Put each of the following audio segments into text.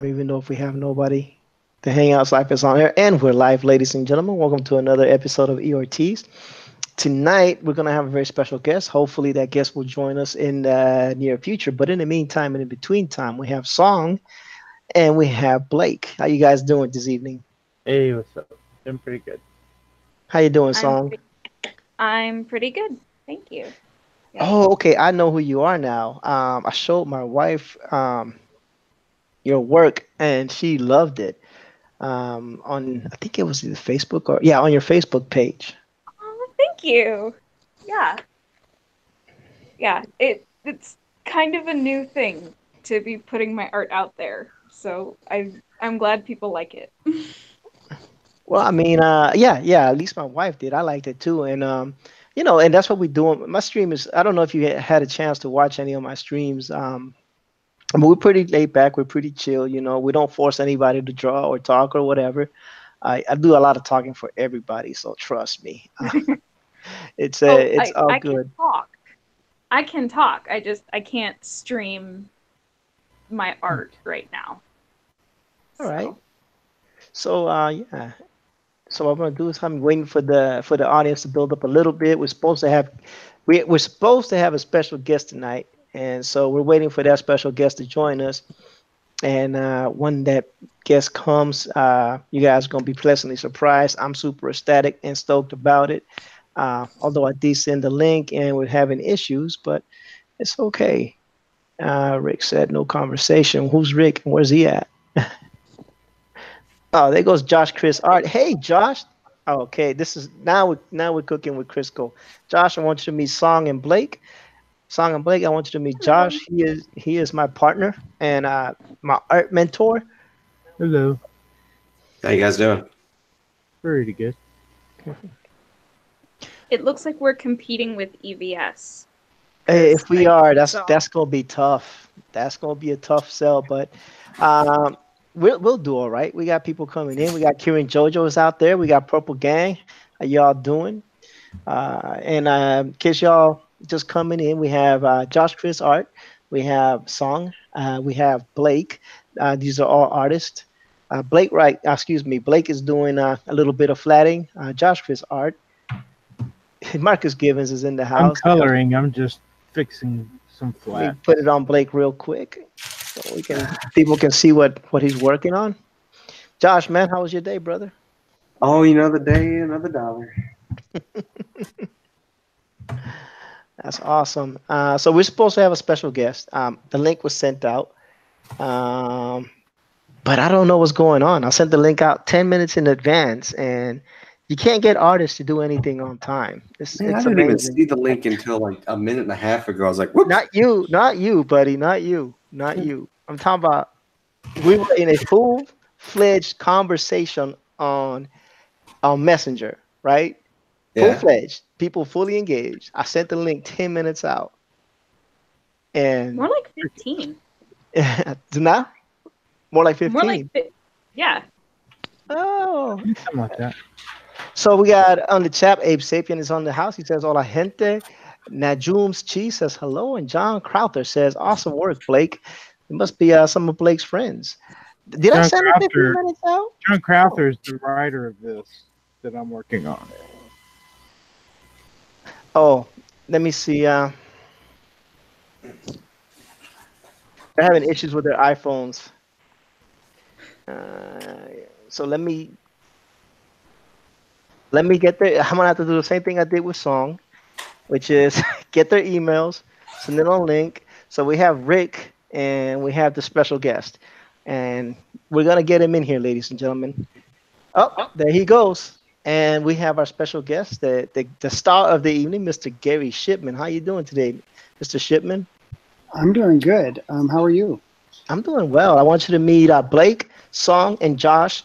even though if we have nobody. The Hangouts Live is on air, and we're live, ladies and gentlemen. Welcome to another episode of Ortiz. Tonight, we're going to have a very special guest. Hopefully, that guest will join us in the near future. But in the meantime, and in between time, we have Song and we have Blake. How you guys doing this evening? Hey, what's up? Doing pretty good. How you doing, I'm Song? pretty, I'm pretty good. Thank you. Yeah. Oh, okay. I know who you are now. I showed my wife your work, and she loved it. On I think it was either Facebook or yeah, on your Facebook page. Oh, thank you. Yeah. Yeah. It's kind of a new thing to be putting my art out there. So I'm glad people like it. Well, I mean, yeah. At least my wife did. I liked it too, and and that's what we do. My stream is. I don't know if you had a chance to watch any of my streams. I mean, we're pretty laid back. We're pretty chill. We don't force anybody to draw or talk or whatever. I do a lot of talking for everybody, so trust me. Oh, It's I all I can good. talk. I can talk. I can't stream my art right now. All right. So, So yeah. So what I'm gonna do is I'm waiting for the audience to build up a little bit. We're supposed to have a special guest tonight, and so we're waiting for that special guest to join us. And when that guest comes, you guys are gonna be pleasantly surprised. I'm super ecstatic and stoked about it. Although I did send the link and we're having issues, but it's okay. Rick said no conversation. Who's Rick and where's he at? Oh, there goes JoshChris.Art. Hey, Josh. Okay, this is now we're cooking with Crisco. Josh, I want you to meet Song and Blake. Song and Blake, I want you to meet hello. Josh. He is my partner and my art mentor. Hello. How you guys doing? Pretty good. It looks like we're competing with EVS Hey, because if we I are, that's saw. that's gonna be tough. That's gonna be a tough sell, but um, we'll do all right. We got people coming in. We got Kieran JoJo's out there. We got Purple Gang. How y'all doing? And in case y'all just coming in, we have JoshChris.Art, we have Song, we have Blake. These are all artists. Blake, right? Excuse me. Blake is doing a little bit of flatting. JoshChris.Art. Marcus Givens is in the I'm house. coloring. I'm just fixing some Let me flat. put it on Blake real quick so people can see what he's working on. Josh, man, how was your day, brother? Oh, another day, another dollar. That's awesome. So we're supposed to have a special guest. The link was sent out, um, but I don't know what's going on. I sent the link out 10 minutes in advance, and you can't get artists to do anything on time. It's Man, I it's didn't even amazing. see the link until like a minute and a half ago. I was like, whoops. Not you, buddy. Not you. Not you. I'm talking about we were in a full-fledged conversation on Messenger, right? Yeah. Full-fledged, people fully engaged. I sent the link 10 minutes out, More and like 15. now more like More like 15. yeah. Oh, Something like that. so we got on the chat, Abe Sapien is on the house. He says, Hola gente. Najum's Cheese says hello. And John Crowther says, awesome work, Blake. It must be some of Blake's friends. Did I John send the 15 Crowther. minutes out? John Oh, Crowther is the writer of this that I'm working on. oh, let me see. They're having issues with their iPhones. So let me get there. I'm gonna have to do the same thing I did with Song, which is get their emails, send it on link. So we have Rick and we have the special guest, and we're gonna get him in here, ladies and gentlemen. Oh, there he goes. And we have our special guest, the star of the evening, Mr. Gary Shipman. How you doing today, Mr. Shipman? I'm doing good. How are you? I'm doing well. I want you to meet Blake, Song, and Josh.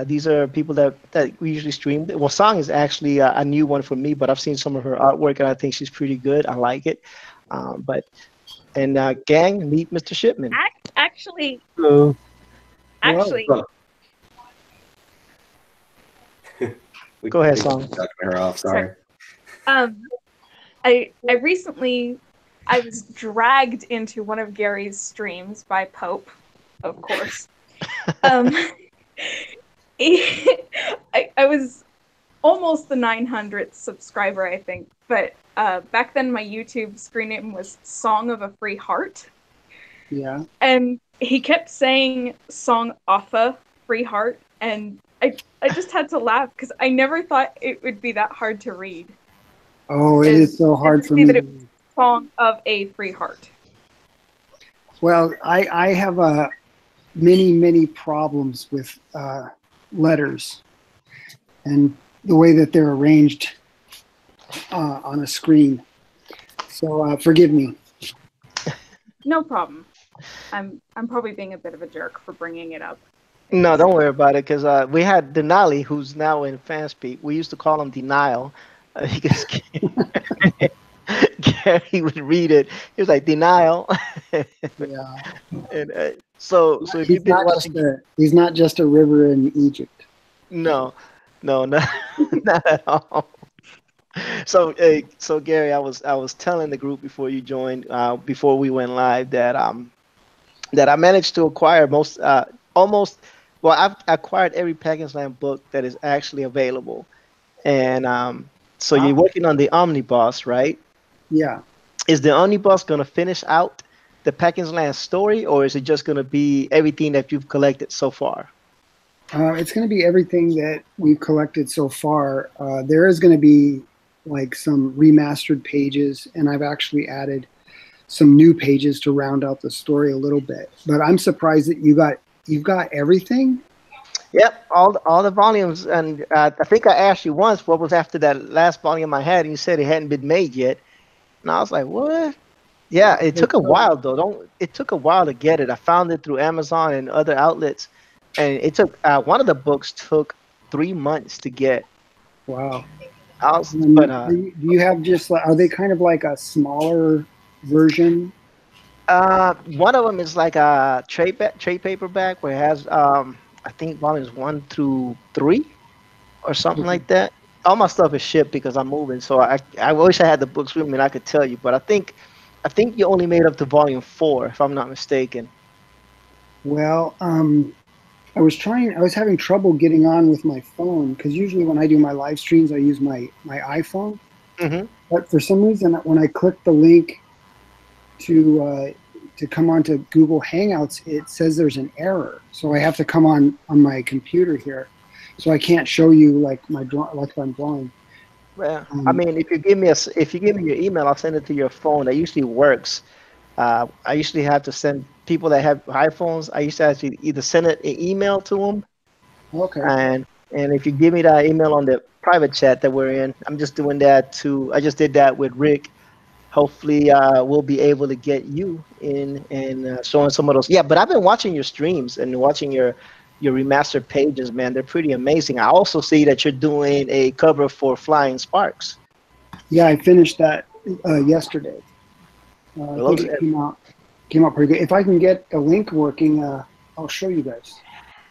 These are people that we usually stream. Well, Song is actually a new one for me, but I've seen some of her artwork and I think she's pretty good. I like it. But and gang, meet Mr. Shipman. Actually, Hello. Hello. actually, We Go ahead, think Song. we're ducking her off. Sorry. um, I recently I was dragged into one of Gary's streams by Pope, of course. Um, I was almost the 900th subscriber, I think. But back then, my YouTube screen name was Song of a Free Heart. Yeah. And he kept saying Song Offa Free Heart. And I just had to laugh because I never thought it would be that hard to read. Oh, it is so hard for me. That it was Song of a Free Heart. Well, I have many problems with letters and the way that they're arranged on a screen. So forgive me. No problem. I'm probably being a bit of a jerk for bringing it up. No, don't worry about it, because we had Denali, who's now in Fanspeak. We used to call him Denial, because Gary would read it. He was like, Denial. Yeah. And so if you've been watching, he's not just a river in Egypt. no, not at all. So, so Gary, I was telling the group before you joined, before we went live, that I managed to acquire almost, well, I've acquired every Package Land book that is actually available, and so you're working on the omnibus, right? Yeah. Is the omnibus going to finish out the Package Land story, or is it just going to be everything that you've collected so far? It's going to be everything that we've collected so far. There is going to be like some remastered pages, and I've actually added some new pages to round out the story a little bit. But I'm surprised that you've got everything. Yep, all the volumes, and I think I asked you once what was after that last volume I had, and you said it hadn't been made yet, and I was like, what? Yeah, it took a while though. It took a while to get it. I found it through Amazon and other outlets, and it took one of the books took 3 months to get. Wow. Do you have just, are they kind of like a smaller version? One of them is like a trade paperback where it has I think volumes 1 through 3 or something like that. All my stuff is shipped because I'm moving, so I wish I had the books with me and I could tell you, but I think you only made up to volume 4 if I'm not mistaken. Well, I was having trouble getting on with my phone, because usually when I do my live streams, I use my iPhone. Mm-hmm. But for some reason, when I click the link to come onto Google Hangouts, it says there's an error. So I have to come on my computer here. So I can't show you like like I'm drawing. Well, I mean, if you give me your email, I'll send it to your phone. That usually works. I usually have to send people that have iPhones. I used to actually either send an email to them. Okay. And if you give me that email on the private chat that we're in, I'm just doing that too. I just did that with Rick. Hopefully, we'll be able to get you in and showing some of those. Yeah, but I've been watching your streams and watching your remastered pages, man. They're pretty amazing. I also see that you're doing a cover for Flying Sparks. Yeah, I finished that yesterday. I think it came out pretty good. If I can get a link working, I'll show you guys.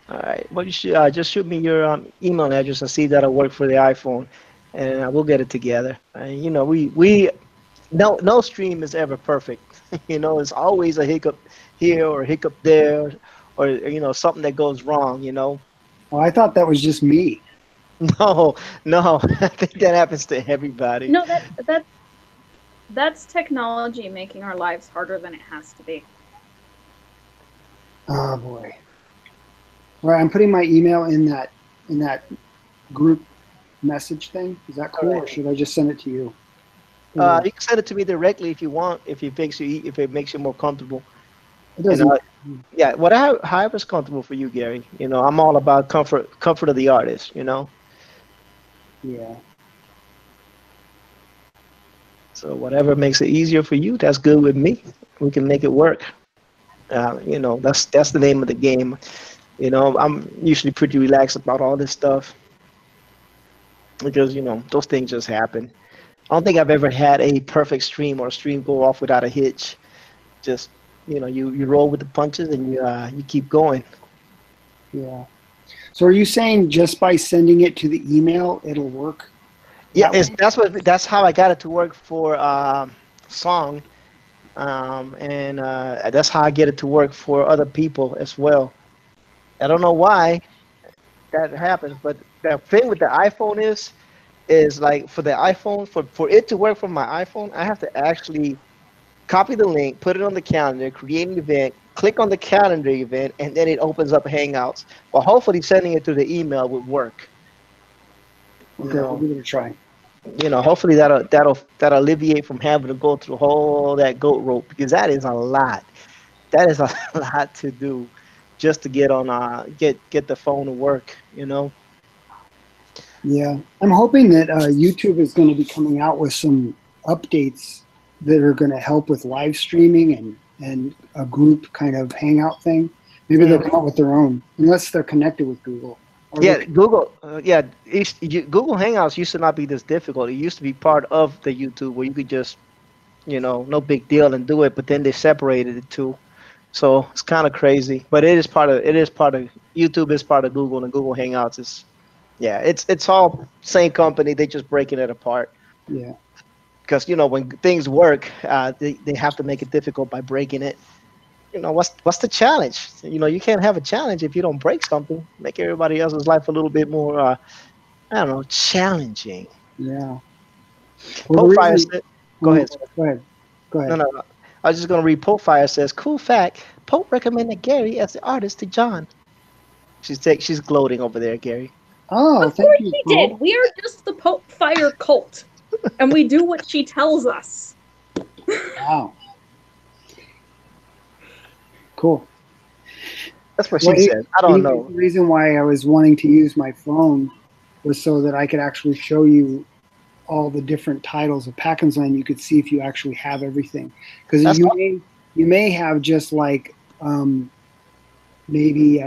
All right. Well, you should just shoot me your email address and see if that'll work for the iPhone, and we'll get it together. You know, no stream is ever perfect. You know, it's always a hiccup here or a hiccup there, or something that goes wrong. You know. Oh, I thought that was just me. No. I think that happens to everybody. No, that's technology making our lives harder than it has to be. Oh boy. All right, I'm putting my email in that group message thing. Is that cool, or should I just send it to you? You can send it to me directly if you want, if it makes you more comfortable. It doesn't. Yeah, however's comfortable for you, Gary. You know, I'm all about comfort of the artist. You know. Yeah. So whatever makes it easier for you, that's good with me. We can make it work. You know, that's the name of the game. You know, I'm usually pretty relaxed about all this stuff because, those things just happen. I don't think I've ever had a perfect stream or a stream go off without a hitch. Just, you roll with the punches and you keep going. Yeah. So are you saying just by sending it to the email, it'll work? Yeah, that's how I got it to work for Song, and that's how I get it to work for other people as well. I don't know why that happens, but the thing with the iPhone is like for the iPhone for it to work from my iPhone, I have to actually copy the link, put it on the calendar, create an event, click on the calendar event, and then it opens up Hangouts. Well, hopefully sending it through the email would work. You Okay, I'll know, give it a try. hopefully that'll alleviate from having to go through all that goat rope because that is a lot. That is a lot to do just to get on get the phone to work. Yeah, I'm hoping that YouTube is going to be coming out with some updates that are going to help with live streaming and a group kind of hangout thing. Maybe they'll come out with their own, unless they're connected with Google. Yeah, Google. Google Hangouts used to not be this difficult. It used to be part of the YouTube where you could just, no big deal and do it. But then they separated it too, so it's kind of crazy. But it is part of YouTube is part of Google, and Google Hangouts is, yeah, it's all same company. They just breaking it apart Yeah, because when things work, they have to make it difficult by breaking it. What's the challenge? You can't have a challenge if you don't break something. Make everybody else's life a little bit more, I don't know, challenging. yeah. Well, Pope Fire said, go ahead. Sir. Go ahead. Go ahead. No. I was just gonna read. Pope Fire says, "Cool fact: Pope recommended Gary as the artist to John." She's gloating over there, Gary. Oh, of course she did. We are just the Pope Fire cult, and we do what she tells us. Wow. Cool. That's what she said. I don't know. The reason why I was wanting to use my phone was so that I could actually show you all the different titles of Packins Land. You could see if you actually have everything, because you may have just like maybe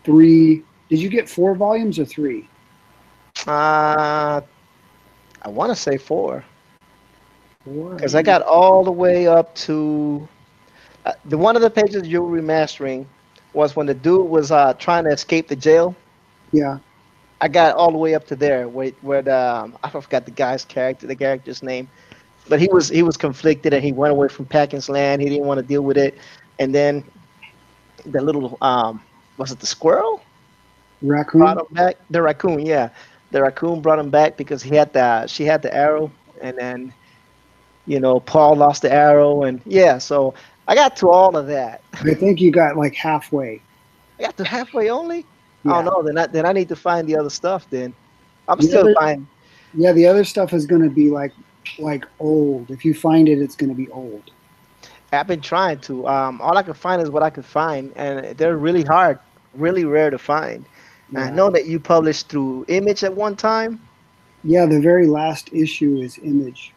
3. Did you get 4 volumes or 3? I want to say 4. 4. Because I got all the way up to the one of the pages you were remastering was when the dude was trying to escape the jail. Yeah. I got all the way up to there where the I forgot the character's name, but he was conflicted and he went away from Packins Land. He didn't want to deal with it, and then the little was it the squirrel? Raccoon. Brought him back. The raccoon, yeah, the raccoon brought him back because she had the arrow, and then Paul lost the arrow, and yeah, so I got to all of that. I think you got like halfway. I got to halfway only. Yeah. Oh no, then I need to find the other stuff. Then I'm still finding. Yeah, the other stuff is going to be like old. If you find it, it's going to be old. I've been trying to. All I can find is what I could find, and they're really hard, really rare to find. Yeah. I know that you published through Image at one time. Yeah, the very last issue is Image.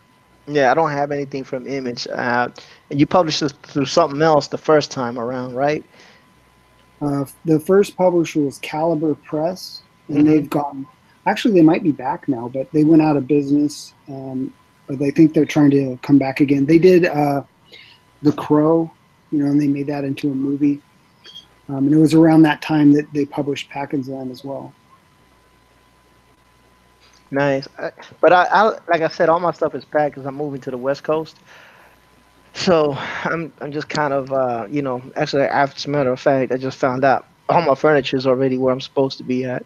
Yeah, I don't have anything from Image. And you published this through something else the first time around, right? The first publisher was Caliber Press, and they've gone. Actually, they might be back now, but they went out of business. But I think they're trying to come back again. They did The Crow, and they made that into a movie. And it was around that time that they published Packins Land as well. Nice, but I like I said, all my stuff is packed because I'm moving to the West Coast. So I'm just kind of actually, as a matter of fact, I just found out all my furniture is already where I'm supposed to be at.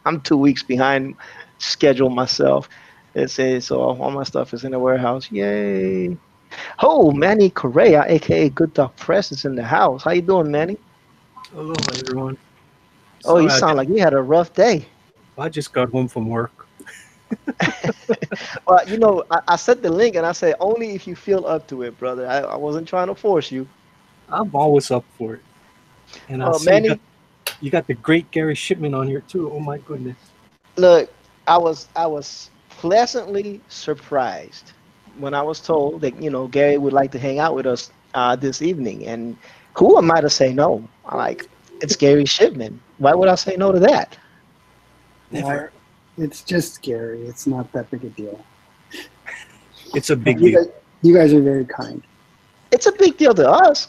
I'm 2 weeks behind schedule myself. So all my stuff is in the warehouse. Yay! Oh, Manny Correa, aka Good Dog Press, is in the house. How you doing, Manny? Hello, everyone. Oh, you sound like you had a rough day. I just got home from work. Well, I sent the link and I said only if you feel up to it, brother. I wasn't trying to force you. I'm always up for it. And I see Manny, you got the great Gary Shipman on here too. Oh my goodness. Look, I was pleasantly surprised when I was told that Gary would like to hang out with us this evening. And who am I to say no? It's Gary Shipman. Why would I say no to that? Never. It's just Gary. It's not that big a deal. It's a big deal. You guys are very kind. It's a big deal to us.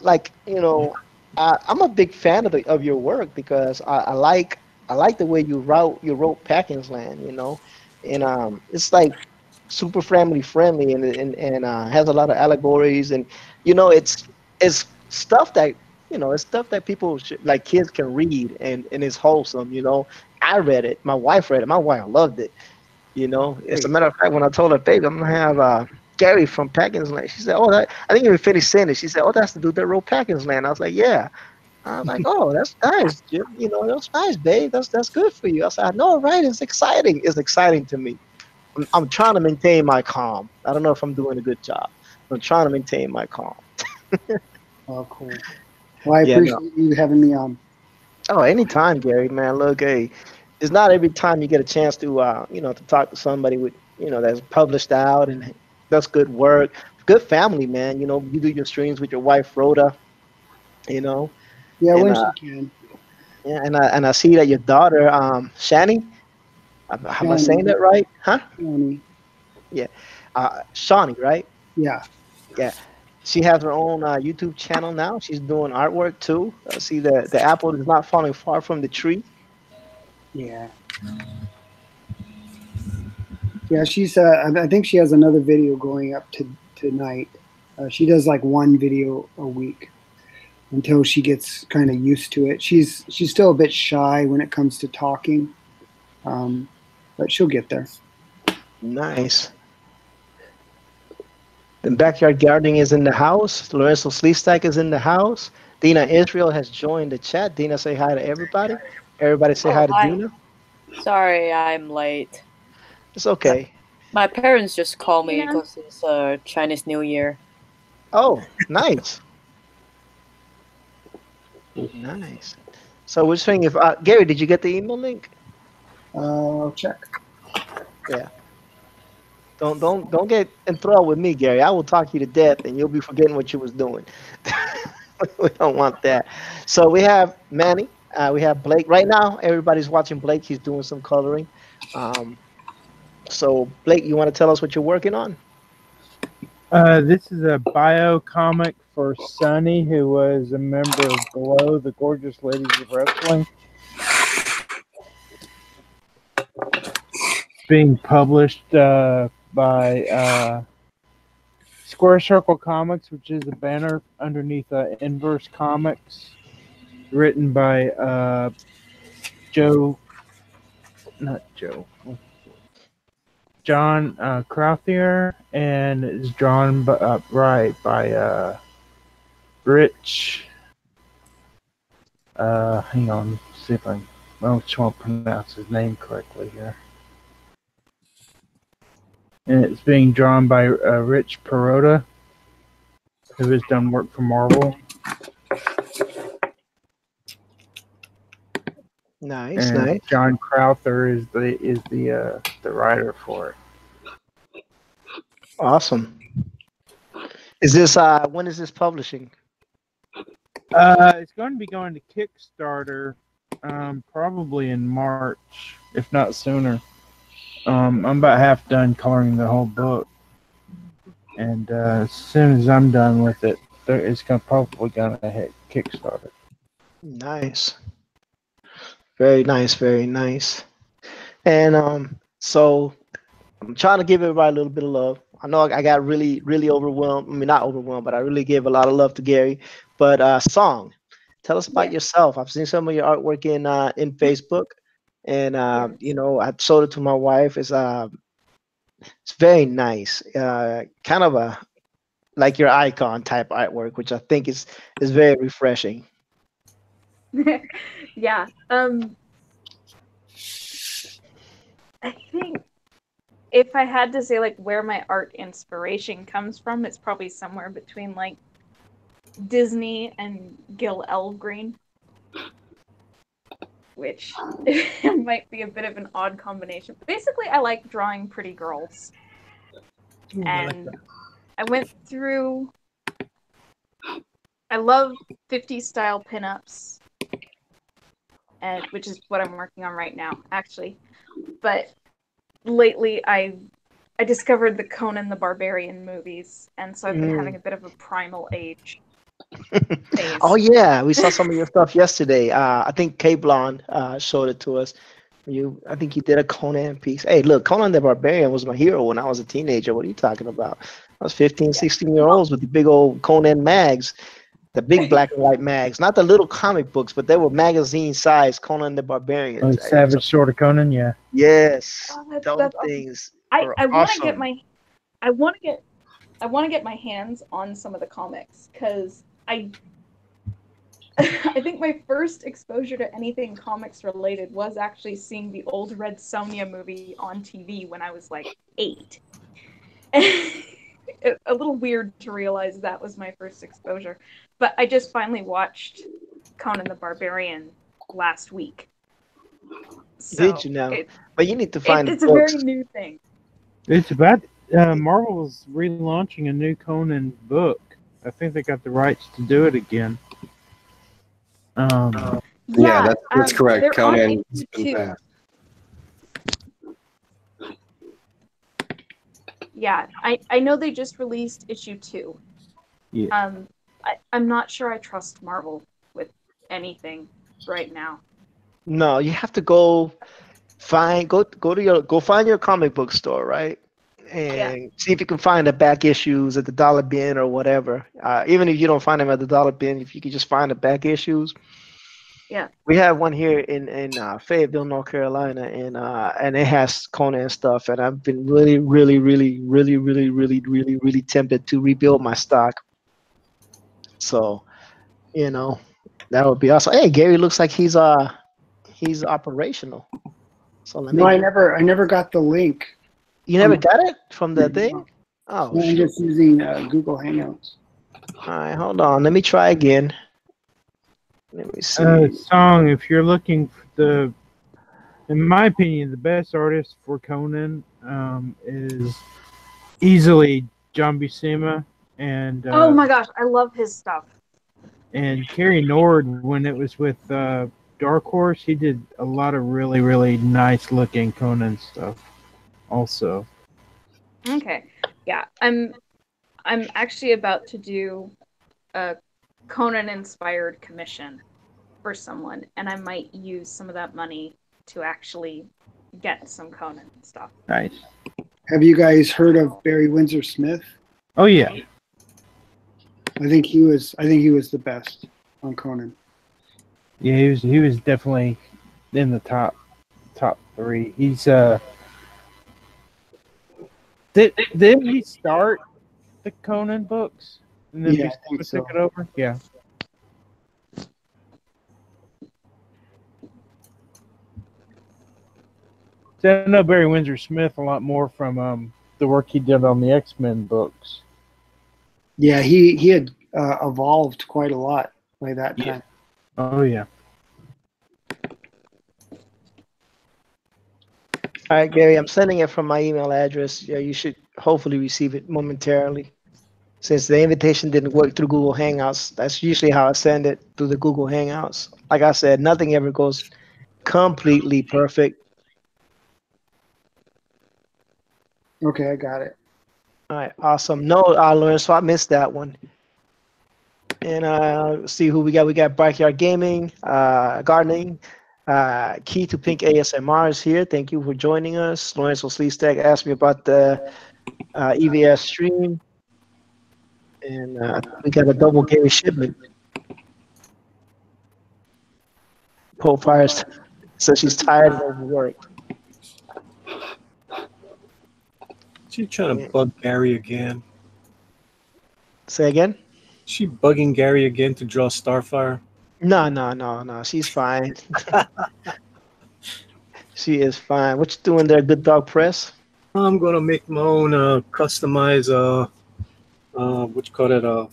I'm a big fan of your work because I like the way you wrote Packins Land, and it's like super family friendly and has a lot of allegories, and it's stuff that it's stuff that people should, like kids can read and it's wholesome. I read it. My wife read it. My wife loved it. As a Great. matter of fact, when I told her, baby, I'm gonna have Gary from Packers Land, she said, "Oh, that." I didn't even finish saying it. She said, "Oh, that's the dude that wrote Packers Land." I was like, "Yeah." I was like, "Oh, that's nice, Jim. That's nice, babe. That's good for you." I said, "I know, right? It's exciting. It's exciting to me. I'm trying to maintain my calm. I don't know if I'm doing a good job. I'm trying to maintain my calm." Oh, cool. Well, I Yeah, no. appreciate you having me on. Oh, anytime, Gary, man. Look, hey, it's not every time you get a chance to, to talk to somebody with, that's published out and does good work, good family, man. You do your streams with your wife, Rhoda, you know, Yeah, and when she can. yeah, and I see that your daughter, Shani, am I saying Shani, that right? Huh? Shani. Yeah, Shawnee, right? Yeah. Yeah, she has her own YouTube channel now. She's doing artwork too. See, the apple is not falling far from the tree. Yeah. Yeah, she's. I think she has another video going up to tonight. She does like one video a week until she gets kind of used to it. She's still a bit shy when it comes to talking, um, but she'll get there. Nice. The backyard gardening is in the house. Lorenzo Sleestack is in the house. Dina Israel has joined the chat. Dina, say hi to everybody. Everybody say Oh, hi to hi. Dina. Sorry, I'm late. It's okay. My parents just called me Yeah. because it's Chinese New Year. Oh, nice. Nice. So we're saying if Gary, did you get the email link? I'll check. Yeah. Don't get enthralled with me, Gary. I will talk you to death and you'll be forgetting what you was doing. We don't want that. So we have Manny. We have Blake. Right now, everybody's watching Blake. He's doing some coloring. Um, so Blake, you want to tell us what you're working on? This is a bio comic for Sunny, who was a member of Glow, the Gorgeous Ladies of Wrestling. Being published by Square Circle Comics, which is a banner underneath Inverse Comics, written by John Crothier, and is drawn by Rich. Hang on, see if I just want to pronounce his name correctly here. And it's being drawn by Rich Perota, who has done work for Marvel. Nice, And nice. John Crowther is the writer for it. Awesome. Is this when is this publishing? It's going to be going to Kickstarter, probably in March, if not sooner. I'm about half done coloring the whole book, and as soon as I'm done with it, it's probably gonna hit Kickstarter. Nice. Very nice, very nice. And so I'm trying to give everybody a little bit of love. I know I got really, really overwhelmed. I mean, not overwhelmed, but I really gave a lot of love to Gary. But Song, tell us about yourself. I've seen some of your artwork in Facebook, and I showed it to my wife. It's very nice. Kind of a like your icon type artwork, which I think is very refreshing. Yeah. I think if I had to say like where my art inspiration comes from, it's probably somewhere between like Disney and Gil Elfgreen, which might be a bit of an odd combination. But basically, I like drawing pretty girls, and I went through. I love 50s style pinups, and which is what I'm working on right now, actually. But lately, I discovered the Conan the Barbarian movies, and so I've been having a bit of a primal age phase. Oh yeah, we saw some of your stuff yesterday. I think K Blonde showed it to us. I think you did a Conan piece. Hey, look, Conan the Barbarian was my hero when I was a teenager. What are you talking about? I was 15, 16 year olds with the big old Conan mags. The big black and white mags, not the little comic books, but they were magazine size. Conan the Barbarian. Oh, Savage Sword of Conan, yeah. Yes, Oh, those that's awesome. things I were want to get awesome. my my hands on some of the comics because I I think my first exposure to anything comics related was actually seeing the old Red Sonja movie on TV when I was like 8. A little weird to realize that was my first exposure, but I just finally watched Conan the Barbarian last week. So Did you know? But you need to find it's the a very books. new thing. It's about Marvel's relaunching a new Conan book. I think they got the rights to do it again. Yeah, that's correct. They're on Conan issue has been 2. passed. Yeah, I know they just released issue 2. Yeah. I'm not sure I trust Marvel with anything right now. No, you have to go find your comic book store, right? And see if you can find the back issues at the dollar bin or whatever. Even if you don't find them at the dollar bin, if you could just find the back issues. Yeah. We have one here in Fayetteville, North Carolina, and it has Conan stuff, and I've been really, really, really, really, really, really, really, really tempted to rebuild my stock. So, that would be awesome. Hey, Gary looks like he's operational. So let me. No, I never got the link. You never got it from the thing? Oh, I'm shoot. just using Google Hangouts. All right, hold on. Let me try again. Let me see. Song, if you're looking for in my opinion, the best artist for Conan is easily John Buscema and Oh my gosh, I love his stuff. And Kerry Nord, when it was with Dark Horse, he did a lot of really, really nice looking Conan stuff also. Okay. Yeah, I'm actually about to do a Conan inspired commission for someone, and I might use some of that money to actually get some Conan stuff. Nice. Have you guys heard of Barry Windsor Smith? Oh yeah. I think he was the best on Conan. Yeah, he was definitely in the top 3. He's didn't he start the Conan books and then Yeah, I think so. took it over? Yeah. So I know Barry Windsor Smith a lot more from the work he did on the X-Men books. Yeah, he had evolved quite a lot by that time. Oh yeah. All right, Gary, I'm sending it from my email address. Yeah, you should hopefully receive it momentarily. Since the invitation didn't work through Google Hangouts, that's usually how I send it, through the Google Hangouts. Like I said, nothing ever goes completely perfect. Okay, I got it. All right, awesome. No, Lauren, so I missed that one. And see who we got. We got Backyard Gaming, Gardening. Key to Pink ASMR is here. Thank you for joining us. Lorenzo Sleestack asked me about the EVS stream. And we got a double Gary Shipman. Poe Fires says she's tired and overworked. She trying to bug Gary again. Say again? She bugging Gary again to draw Starfire? No. She's fine. She is fine. What you doing there, Good Dog Press? I'm gonna make my own customize what you call it,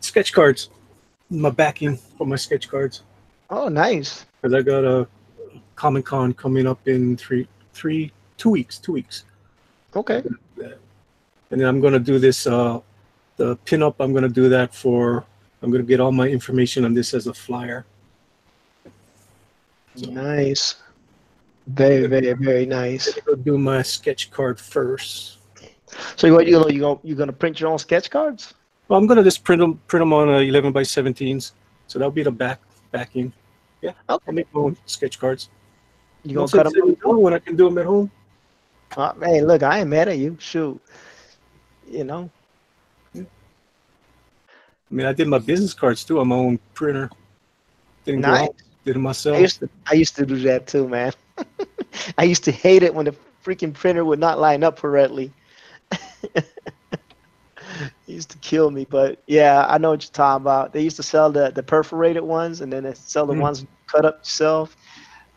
sketch cards. My backing for my sketch cards. Oh, nice. Because I got a Comic Con coming up in 2 weeks. 2 weeks. Okay. And then I'm gonna do this. The pinup. I'm gonna do that for. I'm gonna get all my information on this as a flyer. So, nice. Very, very, very nice. I'm gonna do my sketch card first. So you're gonna print your own sketch cards? Well, I'm gonna just print them on 11 by 17s. So that'll be the backing. Yeah, okay. I'll make my own sketch cards. You gonna cut them when I can do them at home? Hey, look, I ain't mad at you. Shoot, I mean, I did my business cards too on my own printer. Didn't go Nice. out. Did it I myself. used to do that too, man. I used to hate it when the freaking printer would not line up correctly. It used to kill me, but yeah, I know what you're talking about. They used to sell the perforated ones, and then they sell the Mm. ones cut up yourself.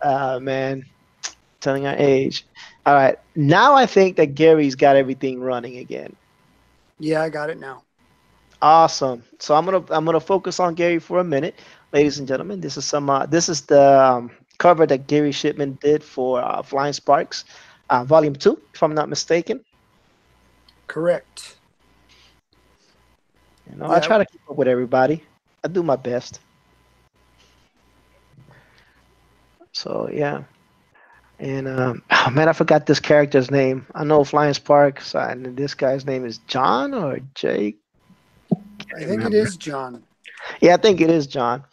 Man, telling our age. All right, now I think that Gary's got everything running again. Yeah, I got it now. Awesome. So I'm gonna focus on Gary for a minute, ladies and gentlemen. This is the cover that Gary Shipman did for Flying Sparks, Volume 2, if I'm not mistaken. Correct. You know, I try to keep up with everybody. I do my best. So yeah. And oh man, I forgot this character's name. I know Flying Sparks, and this guy's name is John or Jake. I think it is John. Yeah, I think it is John.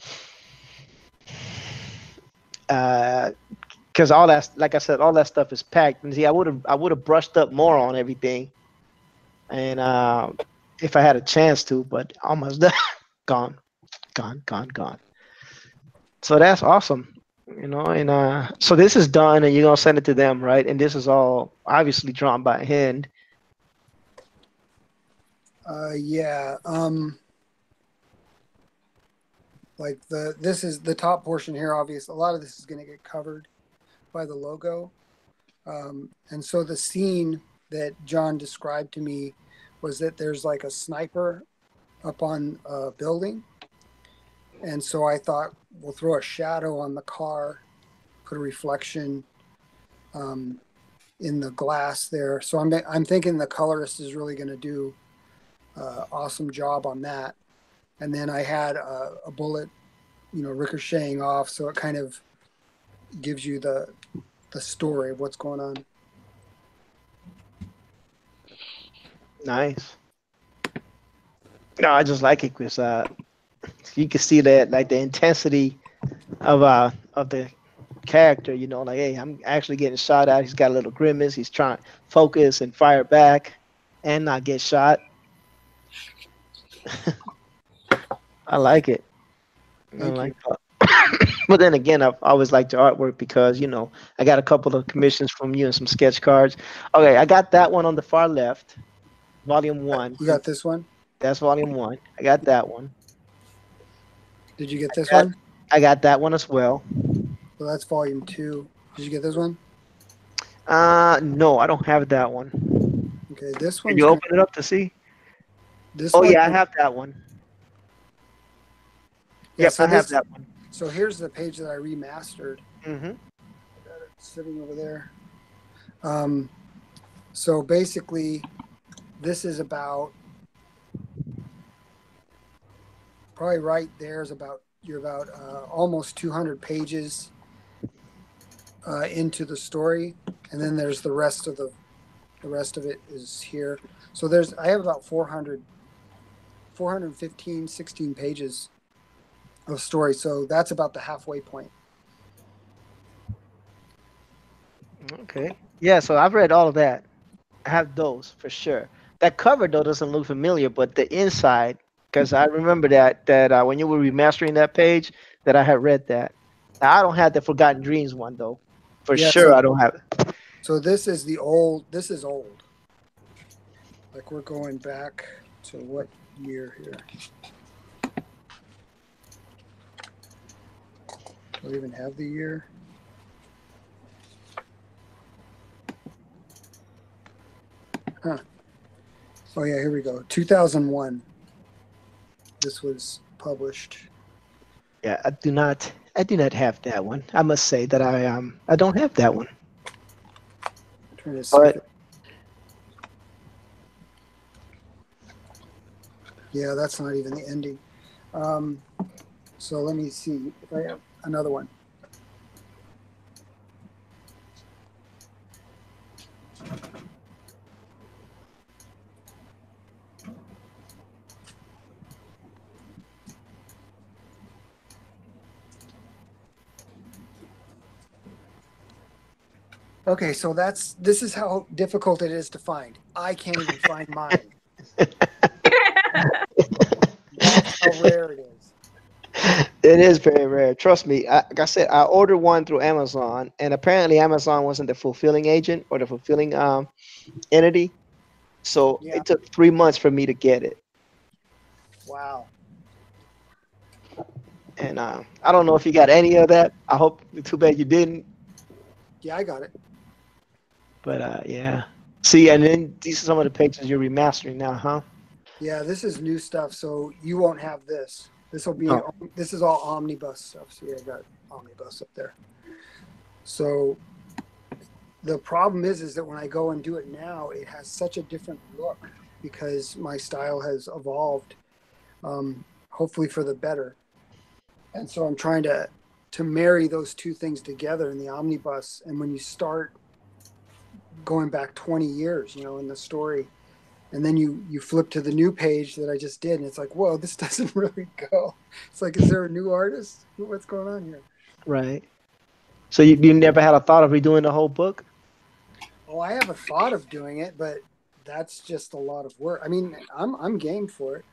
Because all that, like I said, all that stuff is packed. And see, I would have brushed up more on everything, and if I had a chance to, but almost done. Gone, gone. So that's awesome, you know. And so this is done, and you're gonna send it to them, right? And this is all obviously drawn by hand. Yeah. Like this is the top portion here. Obviously, a lot of this is going to get covered by the logo. And so the scene that John described to me was that there's like a sniper up on a building. And so I thought we'll throw a shadow on the car, put a reflection in the glass there. So I'm thinking the colorist is really going to do an awesome job on that. And then I had a bullet, ricocheting off, so it kind of gives you the story of what's going on. Nice. No, I just like it because you can see that, like, the intensity of the character. You know, like, hey, I'm actually getting shot at. He's got a little grimace. He's trying to focus and fire back, and not get shot. I like it. Thank you. But then again, I've always liked your artwork because, I got a couple of commissions from you and some sketch cards. Okay, I got that one on the far left, Volume 1. You got this one? That's Volume 1. I got that one. Did you get this one? I got that one as well. Well, that's Volume 2. Did you get this one? No, I don't have that one. Okay, this one. Can you open it up to see? This Oh, one, yeah, I have that one. Yeah, Yes, so I have that one. So here's the page that I remastered. Mm-hmm. Got it sitting over there. So basically, this is about, probably right there is you're about almost 200 pages into the story, and then there's the rest of it is here. So I have about 415, 16 pages of story. So that's about the halfway point. Okay. Yeah, so I've read all of that. I have those for sure. That cover though doesn't look familiar, but the inside, because I remember that when you were remastering that page, that I had read that. Now, I don't have the Forgotten Dreams one though. For sure, so, I don't have it. So this is old. Like we're going back to what year here? Do we even have the year? Huh. Oh yeah, here we go. 2001. This was published. Yeah, I do not have that one. I must say that I don't have that one. I'm trying to see But yeah, that's not even the ending. So let me see if I have another one. Okay, so this is how difficult it is to find. I can't even find mine. It is very rare. Trust me. Like I said, I ordered one through Amazon, and apparently Amazon wasn't the fulfilling agent or the fulfilling entity. So Yeah. it took 3 months for me to get it. Wow. And I don't know if you got any of that. I hope. Too bad you didn't. Yeah, I got it. But yeah. See, and then these are some of the pictures you're remastering now, huh? Yeah, this is new stuff, so you won't have this. This will be. Oh, This is all omnibus stuff. See, I got omnibus up there. So the problem is that when I go and do it now, it has such a different look because my style has evolved, hopefully for the better. And so I'm trying to marry those two things together in the omnibus. And when you start going back 20 years, in the story, and then you flip to the new page that I just did, and it's like, whoa, this doesn't really go. It's like, is there a new artist? What's going on here? right. So you never had a thought of redoing the whole book? Oh, I have a thought of doing it, but that's just a lot of work. I mean, I'm game for it.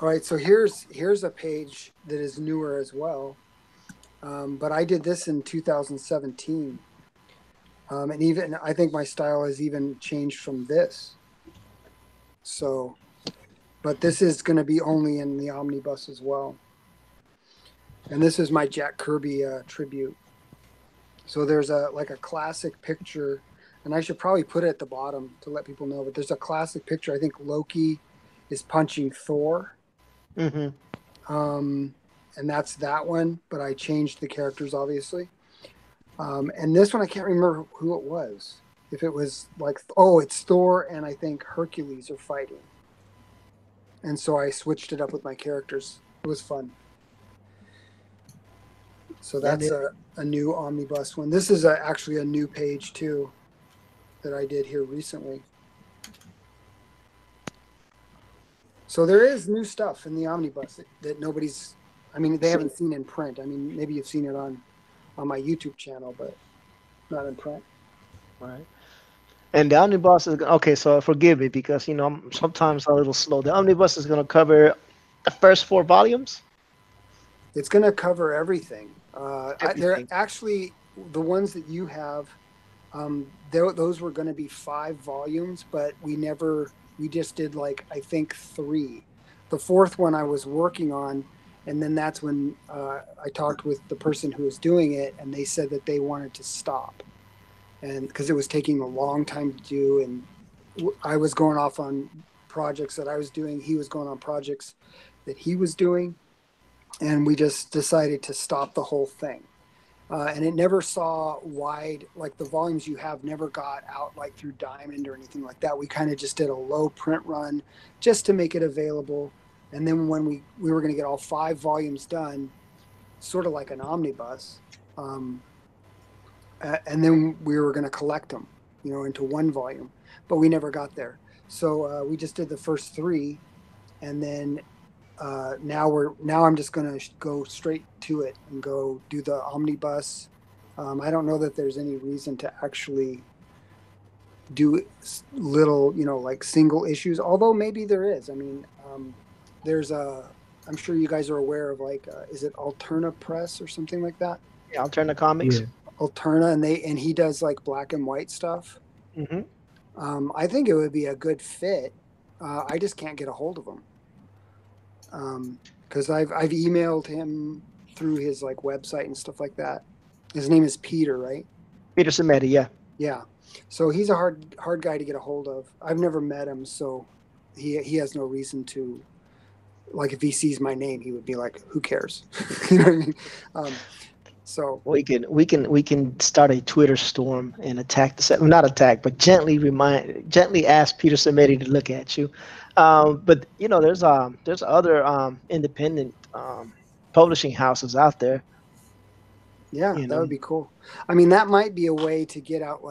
All right, so here's a page that is newer as well, but I did this in 2017, and even I think my style has even changed from this. So, but this is going to be only in the omnibus as well, and this is my Jack Kirby tribute. So there's a classic picture, and I should probably put it at the bottom to let people know. But there's a classic picture. I think Loki is punching Thor. Mm-hmm. And that's that one, but I changed the characters obviously. And this one I can't remember who it was. If it was it's Thor and I think Hercules are fighting. And so I switched it up with my characters. It was fun. So that's a new omnibus one. This is actually a new page too that I did here recently. So there is new stuff in the omnibus that nobody's, they haven't seen in print. I mean, maybe you've seen it on my YouTube channel, but not in print. Right. And the omnibus is okay. So forgive me because I'm sometimes a little slow. The omnibus is going to cover the first 4 volumes. It's going to cover everything. They're Everything. actually the ones that you have. Those were going to be 5 volumes, but we just did I think 3. The 4th one I was working on, and then that's when I talked with the person who was doing it, and they said that they wanted to stop, and because it was taking a long time to do, and I was going off on projects that I was doing, he was going on projects that he was doing, and we just decided to stop the whole thing. And it never saw wide, the volumes you have never got out through Diamond or anything like that. We kind of just did a low print run just to make it available. And then when we were going to get all 5 volumes done, sort of like an omnibus, and then we were going to collect them, into 1 volume, but we never got there. So we just did the first 3, and then now I'm just going to go straight to it and go do the omnibus. I don't know that there's any reason to actually do little, single issues, although maybe there is. I mean, I'm sure you guys are aware of is it Alterna Press or something like that? Yeah, Alterna Comics. Yeah. Alterna, and he does black and white stuff. Mm-hmm. I think it would be a good fit. I just can't get a hold of him. Because I've emailed him through his website and stuff like that. His name is Peter, right? Peter Samedi, yeah. Yeah. So he's a hard guy to get a hold of. I've never met him, so he has no reason to, if he sees my name, he would be like, "Who cares?" You know what I mean? So we can start a Twitter storm and attack the set. Not attack, but gently ask Peter Samedi to look at you. But there's other independent publishing houses out there. Yeah, that would be cool. I mean, that might be a way to get out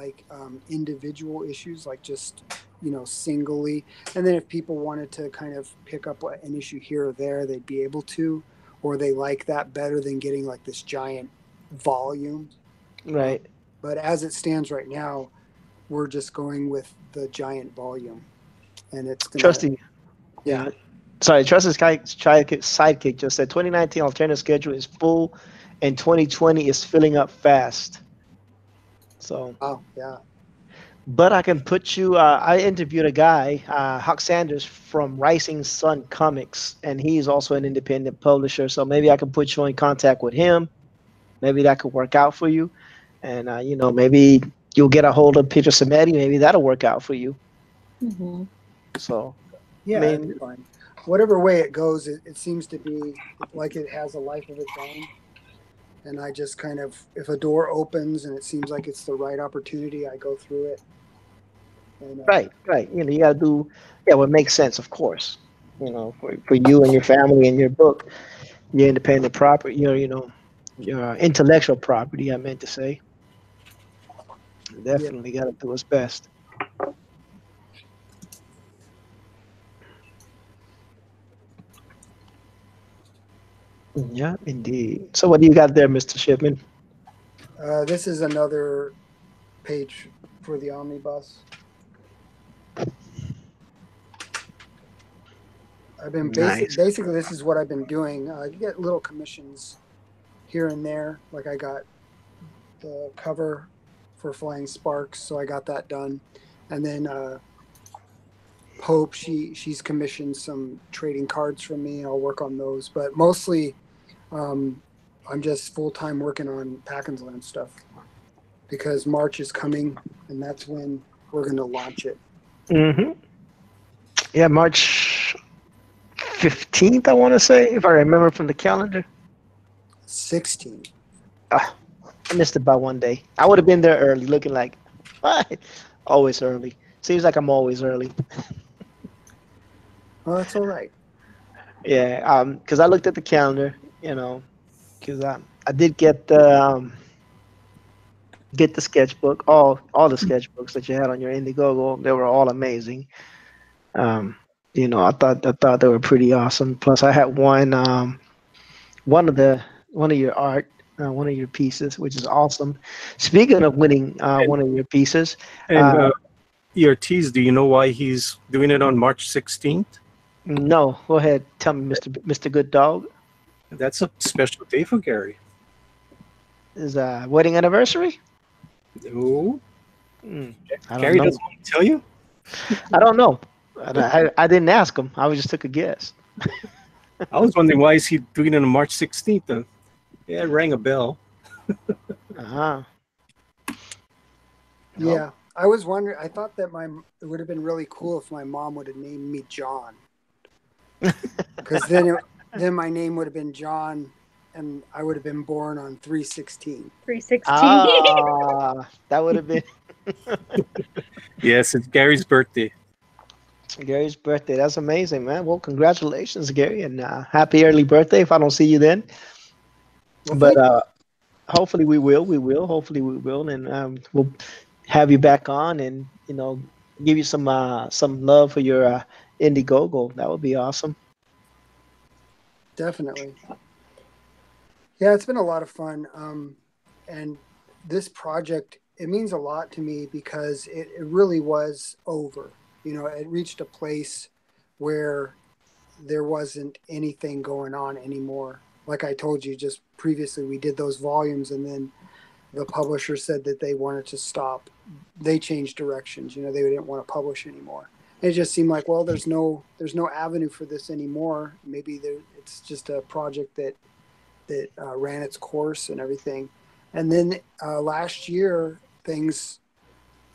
individual issues, just singly. And then if people wanted to kind of pick up an issue here or there, they'd be able to, or they like that better than getting this giant volume. Right. But as it stands right now, we're just going with the giant volume, and it's gonna, Trusting. Yeah. Sorry, Trust's sidekick just said 2019 alternate schedule is full, and 2020 is filling up fast. So, Oh, yeah. but I can put you. I interviewed a guy, Huck Sanders from Rising Sun Comics, and he's also an independent publisher. So maybe I can put you in contact with him. Maybe that could work out for you, and maybe you'll get a hold of Peter Samedi. Maybe that'll work out for you. Hmm. So, I Yeah, that'd be mean, fine. Whatever way it goes, it seems to be like it has a life of its own. And I just kind of, if a door opens and it seems like it's the right opportunity, I go through it. And right. You got to do, yeah, what makes sense, of course. For you and your family and your book, your independent property, your intellectual property. I meant to say, yeah, definitely got to do its best. Yeah, indeed. So, what do you got there, Mr. Shipman? this is another page for the omnibus. I've been Nice. basically this is what I've been doing. You get little commissions here and there. Like I got the cover for Flying Sparks, so I got that done. And then Pope, she's commissioned some trading cards from me. I'll work on those, but mostly I'm just full time working on Packens Land stuff because March is coming, and that's when we're going to launch it. Mm-hmm. Yeah, March 15th, I want to say, if I remember from the calendar. 16. Ah, I missed it by one day. I would have been there early, looking like, what? Always early. Seems like I'm always early. Well, that's all right. Yeah, because I looked at the calendar, because I did get the sketchbook, all the sketchbooks that you had on your Indiegogo. They were all amazing. Um, I thought they were pretty awesome. Plus, I had one of the one of your art, one of your pieces, which is awesome. Speaking of winning one of your pieces, And Ortiz, do you know why he's doing it on March 16th? no, go ahead, tell me, Mr. Good Dog, That's a special day for Gary. is wedding anniversary? No, I don't Gary know. doesn't want to tell you. I don't know. I didn't ask him. I just took a guess. I was wondering why is he doing it on March 16th. Yeah, it rang a bell. Uh-huh. Yeah, I was wondering. I thought that it would have been really cool if my mom would have named me John, because then my name would have been John, and I would have been born on 3/16. 316. Ah, that would have been Yes, it's Gary's birthday. Gary's birthday. That's amazing, man. Well, congratulations, Gary, and happy early birthday. If I don't see you then, Well, but thank you. hopefully we will. We will. Hopefully we will, and we'll have you back on, and give you some love for your Indiegogo. That would be awesome. Definitely. Yeah, it's been a lot of fun. And this project, it means a lot to me because it really was over. It reached a place where there wasn't anything going on anymore. Like I told you just previously, we did those volumes, and then the publisher said that they wanted to stop. They changed directions. They didn't want to publish anymore. It just seemed like, well, there's no avenue for this anymore. Maybe it's just a project that ran its course and everything. And then last year, things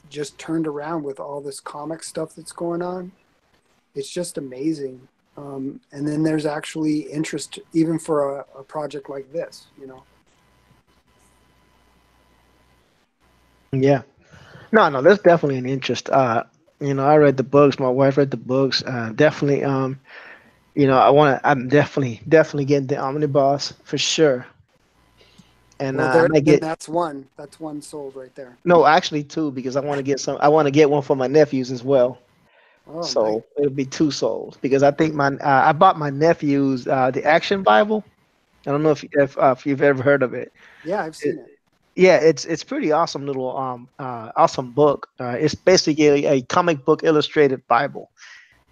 just turned around with all this comic stuff that's going on. It's just amazing. And then there's actually interest even for a project like this. Yeah. No, there's definitely an interest. I read the books. My wife read the books. Definitely. I'm definitely getting the omnibus for sure. And Well, I might then get that's one sold right there. no, actually two because I want to get some. I want to get one for my nephews as well. Oh, nice. So it'll be two sold because I think I bought my nephews the Action Bible. I don't know if you've ever heard of it. Yeah, I've seen it. Yeah, it's pretty awesome little awesome book. It's basically a comic book illustrated Bible,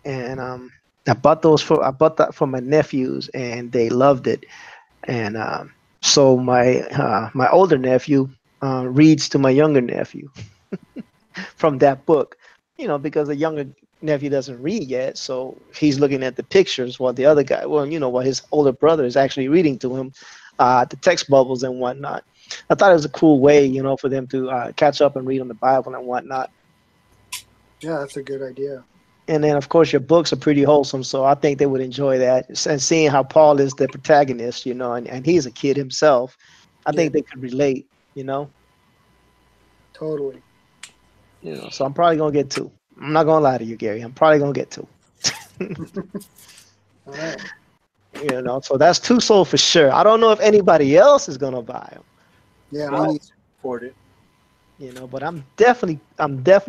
and I bought that for my nephews, and they loved it. And so my older nephew reads to my younger nephew from that book, because the younger nephew doesn't read yet, so he's looking at the pictures while the other guy, well, while his older brother is actually reading to him the text bubbles and whatnot. I thought it was a cool way, for them to catch up and read on the Bible and whatnot. Yeah, that's a good idea. And then, of course, your books are pretty wholesome, so I think they would enjoy that. And seeing how Paul is the protagonist, and he's a kid himself, I think they could relate, Totally. So I'm probably gonna get two. I'm not gonna lie to you, Gary. I'm probably gonna get two. All right. So that's two sold for sure. I don't know if anybody else is gonna buy them. Yeah, I'll support it. But I'm definitely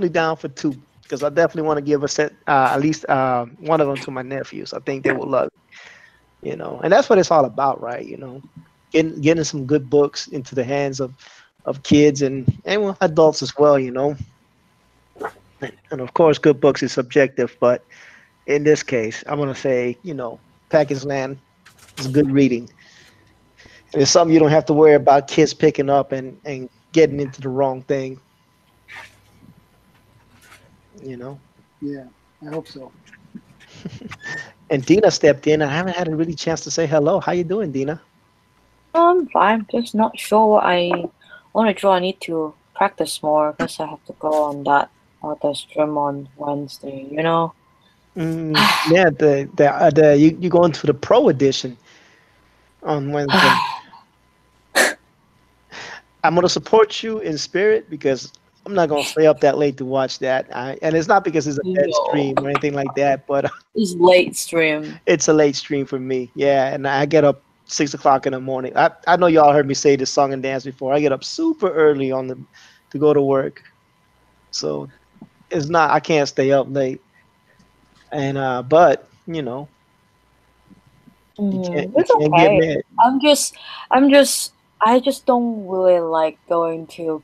down for two, because I definitely want to give a set, at least one of them to my nephews. I think they will love it. And that's what it's all about, right? Getting some good books into the hands of kids and well, adults as well. And of course, good books is subjective, but in this case, I'm gonna say, Package Land is good reading. And it's something you don't have to worry about kids picking up and getting into the wrong thing. Yeah, I hope so. And Dina stepped in. I haven't had a really chance to say hello. How you doing, Dina? I'm fine. Just not sure what I want to draw. I need to practice more because I have to go on that other stream on Wednesday. Yeah, you going to the Pro Edition on Wednesday. I'm gonna support you in spirit, because I'm not gonna stay up that late to watch that. And it's not because it's a dead stream or anything like that, but It's late stream. it's a late stream for me. Yeah, and I get up 6 o'clock in the morning. I know y'all heard me say this song and dance before. I get up super early to go to work, so it's not. I can't stay up late. And but you It's can't get okay. mad. I just don't really like going to.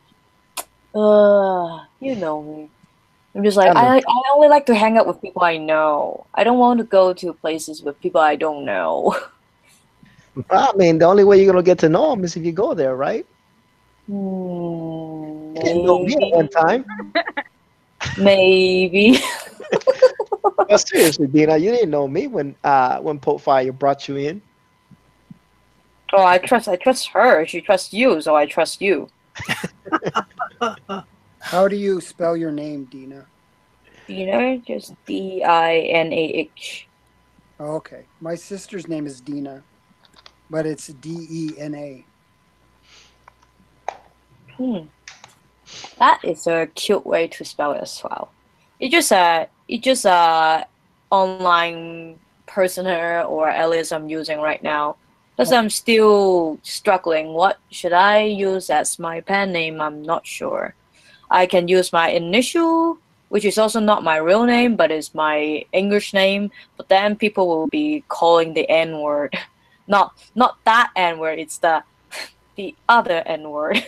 You know me. I'm just like I only like to hang out with people I know. I don't want to go to places with people I don't know. I mean, the only way you're gonna get to know them is if you go there, right? You didn't know me at one time. Maybe. But seriously, Dina, you didn't know me when Pope Fire brought you in. Oh, I trust her. She trusts you, so I trust you. How do you spell your name, Dina? Dina, just Dinah. Oh, okay. My sister's name is Dina, but it's Dena. That is a cute way to spell it as well. It's just a online personer or alias I'm using right now. Because I'm still struggling. What should I use as my pen name? I'm not sure. I can use my initial, which is also not my real name, but is my English name. But then people will be calling the N word. Not that N word, it's the other N word.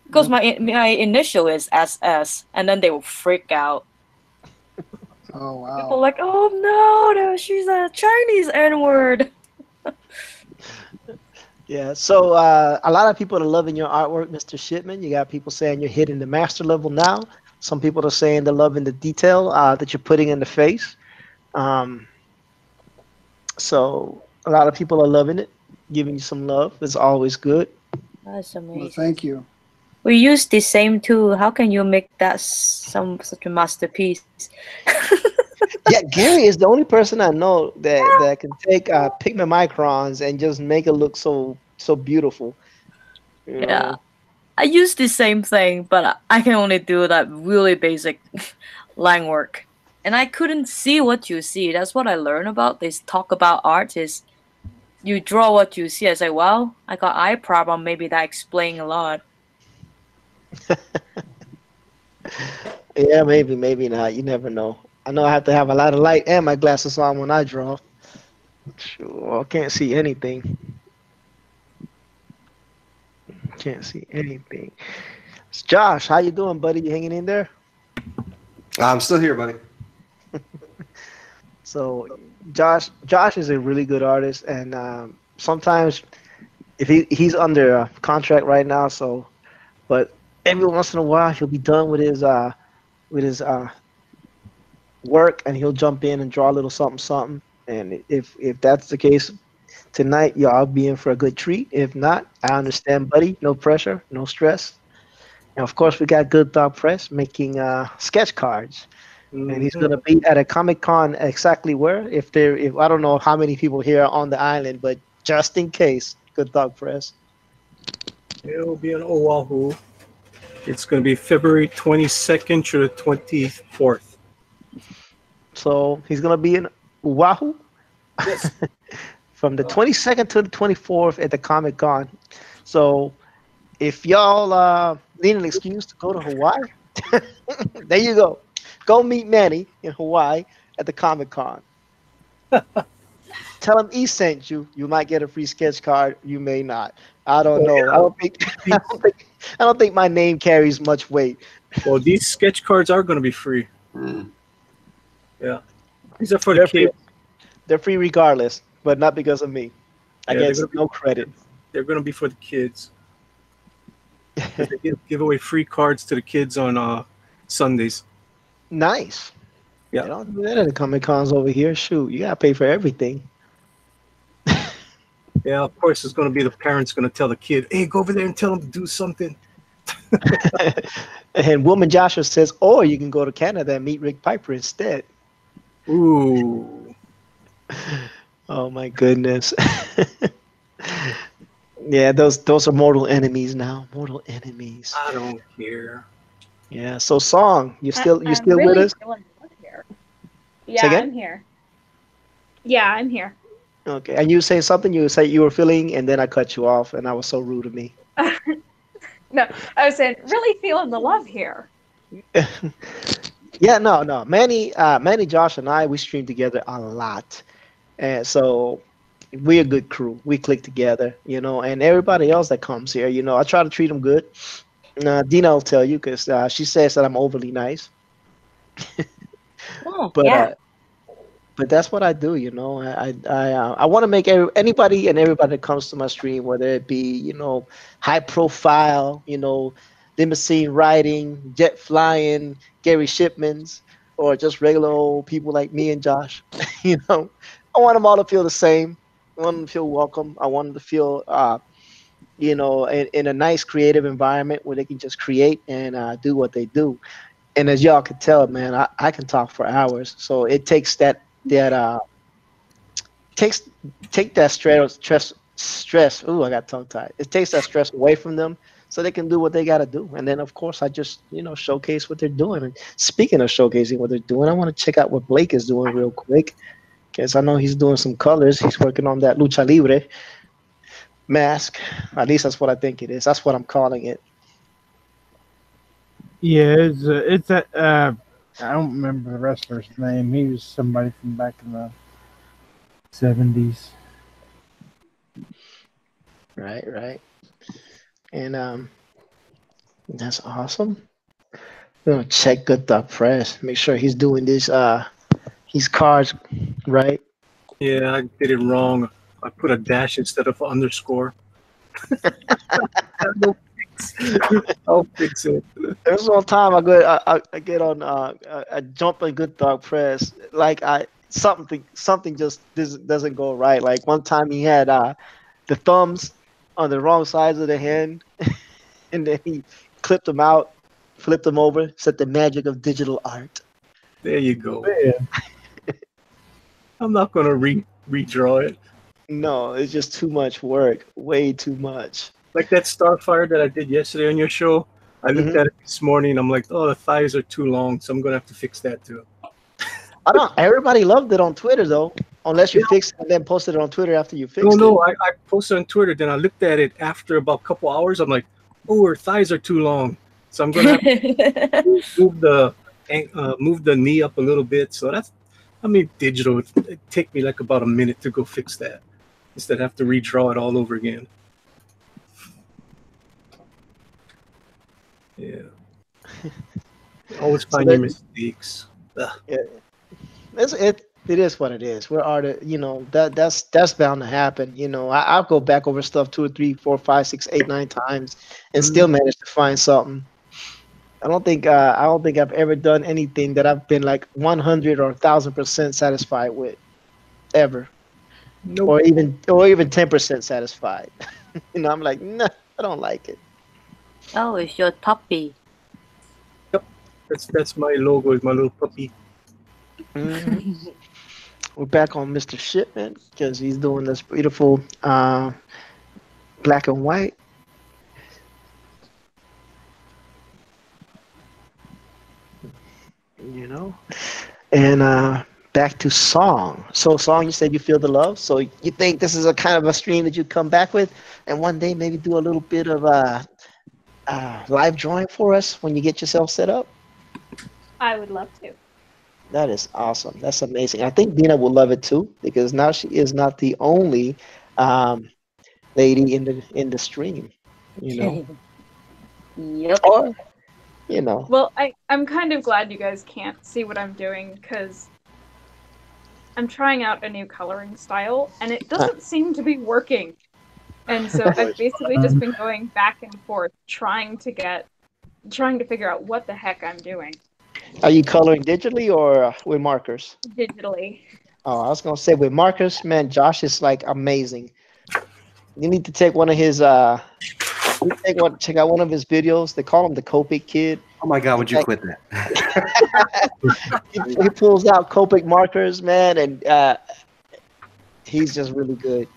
Because my initial is SS, and then they will freak out. Oh, wow. People are like, oh no, she's a Chinese N word. Yeah, so a lot of people are loving your artwork, Mr. Shipman. You got people saying you're hitting the master level now. Some people are saying they're loving the detail that you're putting in the face. So a lot of people are loving it, giving you some love. It's always good. That's amazing. Well, thank you. We use the same tool. How can you make that such a masterpiece? Yeah, Gary is the only person I know that can take pigment microns and just make it look so beautiful. Yeah, I use the same thing, but I can only do that really basic line work. And I couldn't see what you see. That's what I learned about this talk about art is you draw what you see. I say, well, I got eye problem. Maybe that explains a lot. Yeah, maybe not. You never know. I know I have to have a lot of light and my glasses on when I draw. Sure, I can't see anything. Can't see anything. It's Josh, how you doing, buddy? You hanging in there? I'm still here, buddy. So Josh is a really good artist, and sometimes if he's under contract right now, so but every once in a while he'll be done with his work, and he'll jump in and draw a little something something. And if that's the case tonight, y'all be in for a good treat. If not, I understand, buddy. No pressure, no stress. And of course, we got Good Dog Press making sketch cards, and he's gonna be at a Comic Con exactly where. If I don't know how many people here are on the island, but just in case, Good Dog Press. It'll be in Oahu. It's going to be February 22nd to the 24th. So he's gonna be in Oahu. Yes. From the 22nd to the 24th at the Comic Con. So if y'all need an excuse to go to Hawaii, there you go. Go meet Manny in Hawaii at the Comic Con. Tell him he sent you. You might get a free sketch card. You may not. I don't know. Yeah. I don't think my name carries much weight. Well, these sketch cards are going to be free. Yeah. These are for They're the kids. They're free regardless, but not because of me. I Yeah, get no credit. They're going to be for the kids. They give away free cards to the kids on Sundays. Nice. Yeah. They don't do that at the Comic Cons over here. Shoot, you gotta pay for everything. Yeah, of course, it's going to be the parents going to tell the kid, hey, go over there and tell them to do something. And Woman Joshua says, or you can go to Canada and meet Rick Piper instead. Ooh. Oh my goodness. Yeah, those are mortal enemies now. Mortal enemies. I don't care. Yeah. So Song, you still really with us? feeling the love here. Say Yeah, again? I'm here. Yeah, I'm here. Okay. And you say something you say you were feeling, and then I cut you off, and I was so rude of me. No, I was saying, really feeling the love here. Yeah, no. Manny, Josh, and I, we stream together a lot. And so we're a good crew. We click together, and everybody else that comes here, I try to treat them good. Dina will tell you because she says that I'm overly nice. Oh, But yeah. but that's what I do, I want to make anybody and everybody that comes to my stream, whether it be, high profile, limousine riding, jet flying, Gary Shipmans, or just regular old people like me and Josh, I want them all to feel the same. I want them to feel welcome. I want them to feel, in a nice creative environment where they can just create and do what they do. And as y'all can tell, man, I can talk for hours. So it takes takes take that stress. Ooh, I got tongue tied. It takes that stress away from them so they can do what they got to do. And then of course I just showcase what they're doing. And speaking of showcasing what they're doing, I want to check out what Blake is doing real quick because I know he's doing some colors. He's working on that lucha libre mask. At least that's what I think it is. That's what I'm calling it. Yeah, it's that. I don't remember the wrestler's name. He was somebody from back in the 70s. Right. And that's awesome. I'm gonna check Good Dog Press. Make sure he's doing these cards right. Yeah, I did it wrong. I put a dash instead of an underscore. I'll fix it. There's one time I get on I jump on Good Dog Press like something just doesn't go right. Like one time he had the thumbs on the wrong sides of the hand, and then he clipped them out, flipped them over, said the magic of digital art. There you go. Yeah. I'm not gonna redraw it. No, it's just too much work. Way too much. Like that Starfire that I did yesterday on your show. I looked at it this morning. I'm like, oh, the thighs are too long, so I'm gonna have to fix that too. I don't. Everybody loved it on Twitter though, unless you fixed it and then posted it on Twitter after you fixed it. No, I posted on Twitter. Then I looked at it after about a couple hours. I'm like, oh, her thighs are too long, so I'm gonna have to move the knee up a little bit. So digital. It take me like about a minute to go fix that instead of have to redraw it all over again. Yeah. Always find your mistakes. Yeah. It is what it is. We're artists, that's bound to happen. I'll go back over stuff two or three, four, five, six, eight, nine times, and still manage to find something. I don't think I've ever done anything that I've been like 100 or 1,000% satisfied with ever, Nope. or even 10% satisfied. I'm like, nah, I don't like it. Oh, it's your puppy. That's my logo. Is my little puppy. Mhm. We're back on Mr. Shipman because he's doing this beautiful black and white. you know. And back to song. So song, you said you feel the love. So you think this is a kind of a stream that you come back with, and one day maybe do a little bit of live drawing for us when you get yourself set up. I would love to. That is awesome. That's amazing. I think Dina will love it too because now she is not the only um, lady in the stream. You know, Yep. or you know. Well, I'm kind of glad you guys can't see what I'm doing because I'm trying out a new coloring style and it doesn't seem to be working. And so I've basically just been going back and forth trying to figure out what the heck I'm doing Are you coloring digitally or with markers? digitally. Oh, I was gonna say with markers, man. Josh is like amazing. You need to take one of his check out one of his videos. They call him the Copic Kid. Oh my God, would you Like, quit that? he pulls out Copic markers, man, and he's just really good.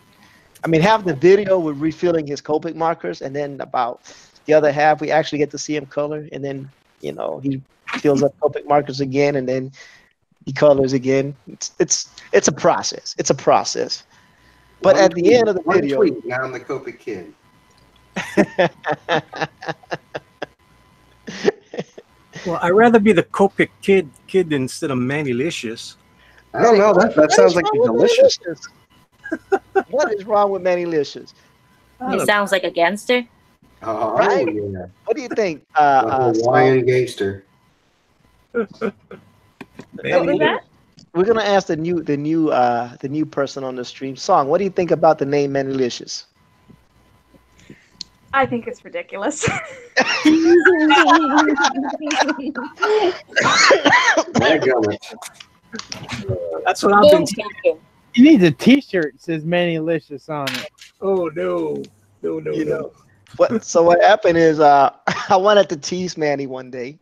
I mean, half the video we're refilling his Copic markers, and then about the other half we actually get to see him color, and then he fills up Copic markers again, and then he colors again. It's a process. It's a process. But One at the tweet, end of the one video, tweet, now I'm the Copic Kid. Well, I'd rather be the Copic kid instead of Mannylicious. I don't know. That sounds like delicious. What is wrong with Mannylicious? It sounds like a gangster. Oh, Right? yeah. What do you think? Like a Hawaiian gangster. What was that? We're gonna ask the new person on the stream. Song, what do you think about the name Mannylicious? I think it's ridiculous. That's what I've been. You need a T-shirt that says "Mannylicious" on it. Oh no, no. What happened is I wanted to tease Manny one day.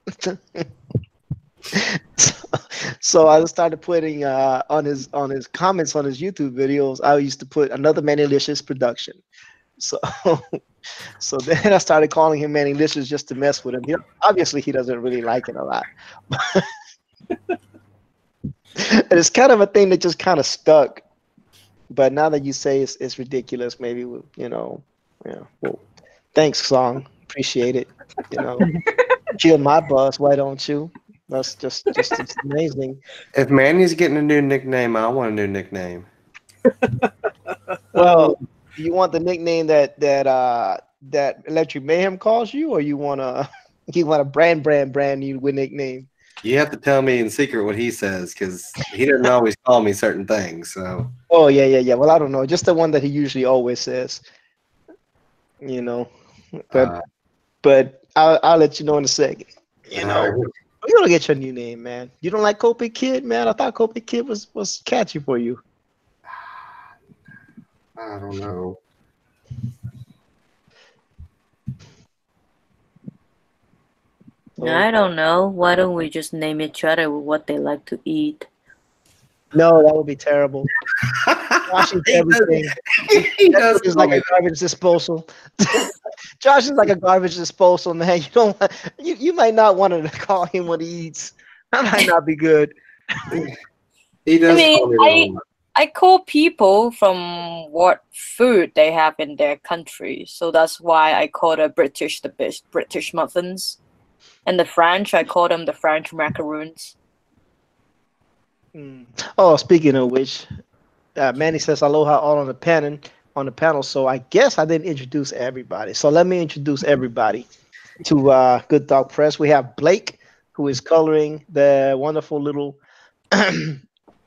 So I started putting on his comments on his YouTube videos. I used to put another Mannylicious production. So so then I started calling him Mannylicious just to mess with him. Obviously he doesn't really like it a lot. And it's kind of a thing that just kind of stuck. But now that you say it's ridiculous, maybe Well, thanks, Song. Appreciate it. Kill my buzz. Why don't you? That's just it's amazing. If Manny's getting a new nickname, I want a new nickname. Well, you want the nickname that Electric Mayhem calls you, or you want a brand new nickname? You have to tell me in secret what he says because he doesn't always call me certain things. So. Oh yeah. Well, I don't know. Just the one that he usually always says. But I'll let you know in a second. You're gonna get your new name, man. You don't like Copic Kid, man? I thought Copic Kid was catchy for you. I don't know. I don't know. Why don't we just name each other what they like to eat? No, that would be terrible. Josh is everything. Josh is like a garbage disposal. Josh is like a garbage disposal, man. You might not want to call him what he eats. That might not be good. He does. I call people from what food they have in their country, so that's why I call the British British muffins, and the French I call them the French macaroons. Oh, speaking of which, Manny says aloha all on the panel. So I guess I didn't introduce everybody. So let me introduce everybody to Good Dog Press. We have Blake, who is coloring the wonderful little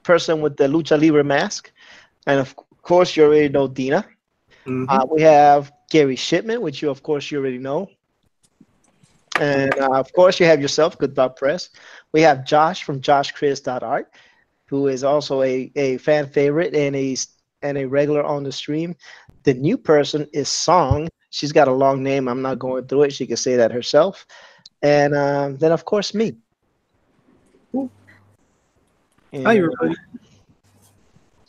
person with the lucha libre mask, and of course you already know Dina. We have Gary Shipman, which you already know, and of course you have yourself, Good Dog Press. We have Josh from JoshChris.Art, who is also a fan favorite and a regular on the stream. The new person is Song. She's got a long name. I'm not going through it. She can say that herself. And then, of course, me. Cool. And, Hi, everybody.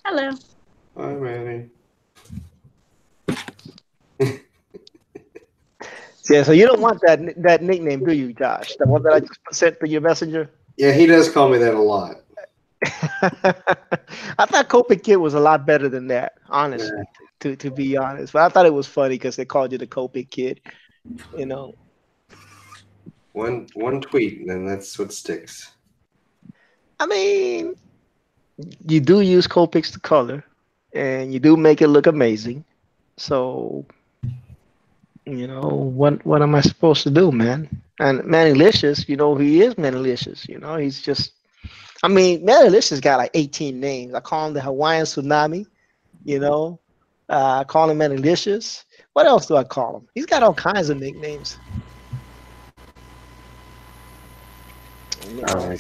Hello. Hi, Manny. Yeah, so you don't want that nickname, do you, Josh? The one that I just sent through your messenger? Yeah, he does call me that a lot. I thought Copic Kid was a lot better than that, honestly, to be honest. But I thought it was funny because they called you the Copic Kid, you know. One tweet, and then that's what sticks. I mean, you do use Copics to color, and you do make it look amazing. So, you know, what am I supposed to do, man? And Manilicious, you know, he is Manilicious. You know, he's just. I mean, Manilicious got like 18 names. I call him the Hawaiian Tsunami. You know, I call him Manilicious. What else do I call him? He's got all kinds of nicknames.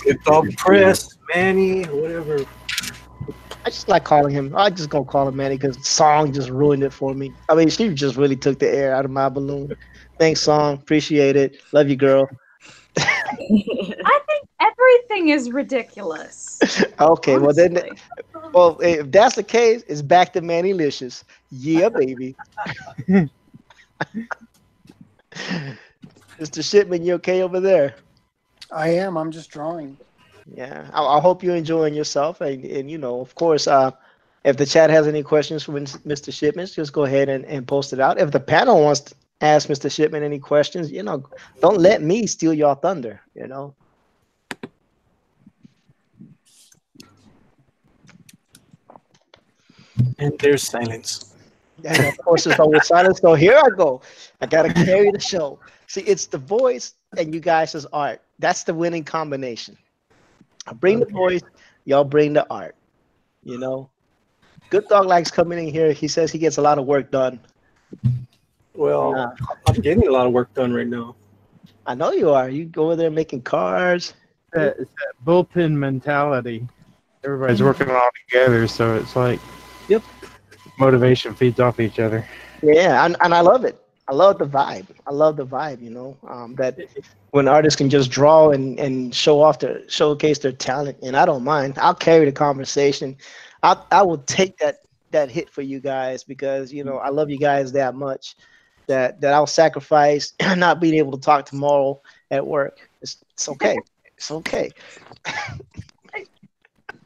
Good Dog Press, Manny, whatever. I just like calling him. I just gonna call him Manny because Song just ruined it for me. I mean, she just really took the air out of my balloon. Thanks, Song. Appreciate it. Love you, girl. I think everything is ridiculous. Okay, honestly. well, if that's the case, it's back to Manilicious. Yeah, baby. Mr. Shipman, you okay over there? I am. I'm just drawing. Yeah, I hope you're enjoying yourself, and you know, of course, if the chat has any questions for Mr. Shipman, just go ahead and post it out. If the panel wants to ask Mr. Shipman any questions, you know, don't let me steal your thunder. You know. And there's silence. And of course, it's always silence. So here I go. I gotta carry the show. See, it's the voice and you guys' art. That's the winning combination. I bring the voice, y'all bring the art. You know, Good Dog likes coming in here. He says he gets a lot of work done. Well, I'm getting a lot of work done right now. I know you are. You go over there making cards. It's that bullpen mentality. Everybody's working all together, so it's like, yep, motivation feeds off each other. Yeah, and I love it. I love the vibe. I love the vibe. You know, that when artists can just draw and showcase their talent, and I don't mind. I'll carry the conversation. I will take that hit for you guys because you know I love you guys that much that I'll sacrifice not being able to talk tomorrow at work. It's okay. It's okay.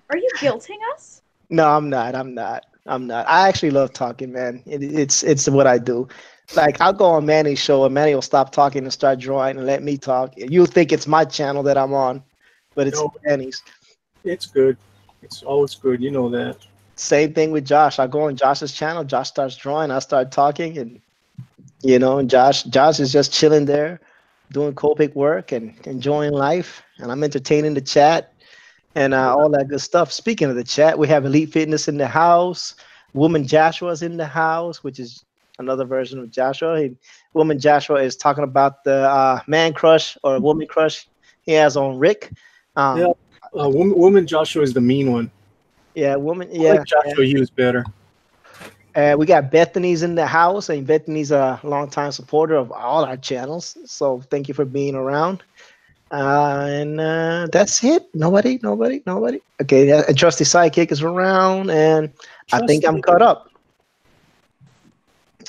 Are you guilting us? No, I'm not. I actually love talking, man. It's what I do. Like I'll go on Manny's show and Manny will stop talking and start drawing and let me talk. You'll think it's my channel that I'm on, but it's Manny's. It's good. It's always good. You know that. Same thing with Josh. I go on Josh's channel. Josh starts drawing. I start talking, and you know, and Josh is just chilling there, doing Copic work and enjoying life. And I'm entertaining the chat and all that good stuff. Speaking of the chat, we have Elite Fitness in the house. Woman Joshua's in the house, which is another version of Joshua. Woman Joshua is talking about the man crush or woman crush he has on Rick. Woman Joshua is the mean one. Yeah, woman. I Yeah, like Joshua Hughes better. We got Bethany's in the house, and Bethany's a longtime supporter of all our channels. So thank you for being around. And that's it. Nobody. Okay, and Trusty Sidekick is around, and I think I'm caught up.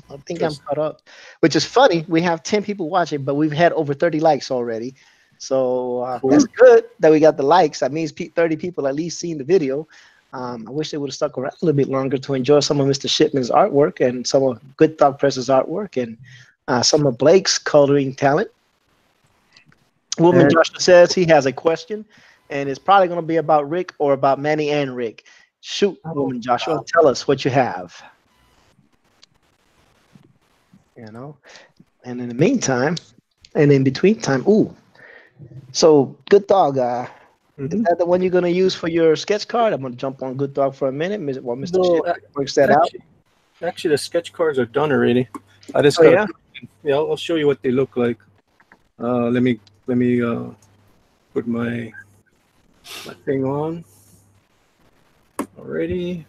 I'm caught up, which is funny. We have 10 people watching, but we've had over 30 likes already. So that's good that we got the likes. That means 30 people at least seen the video. I wish they would have stuck around a little bit longer to enjoy some of Mr. Shipman's artwork and some of Good Dog Press's artwork and some of Blake's coloring talent. Woman Joshua says he has a question, and it's probably going to be about Rick or about Manny and Rick. Shoot, Woman Joshua, tell us what you have. You know, and in the meantime, and in between time, so Good Dog, Is that the one you're gonna use for your sketch card? I'm gonna jump on Good Dog for a minute while Mr. No, Shipman works that out. Actually, the sketch cards are done already. I just Oh gotta, yeah. I'll show you what they look like. Let me put my thing on already.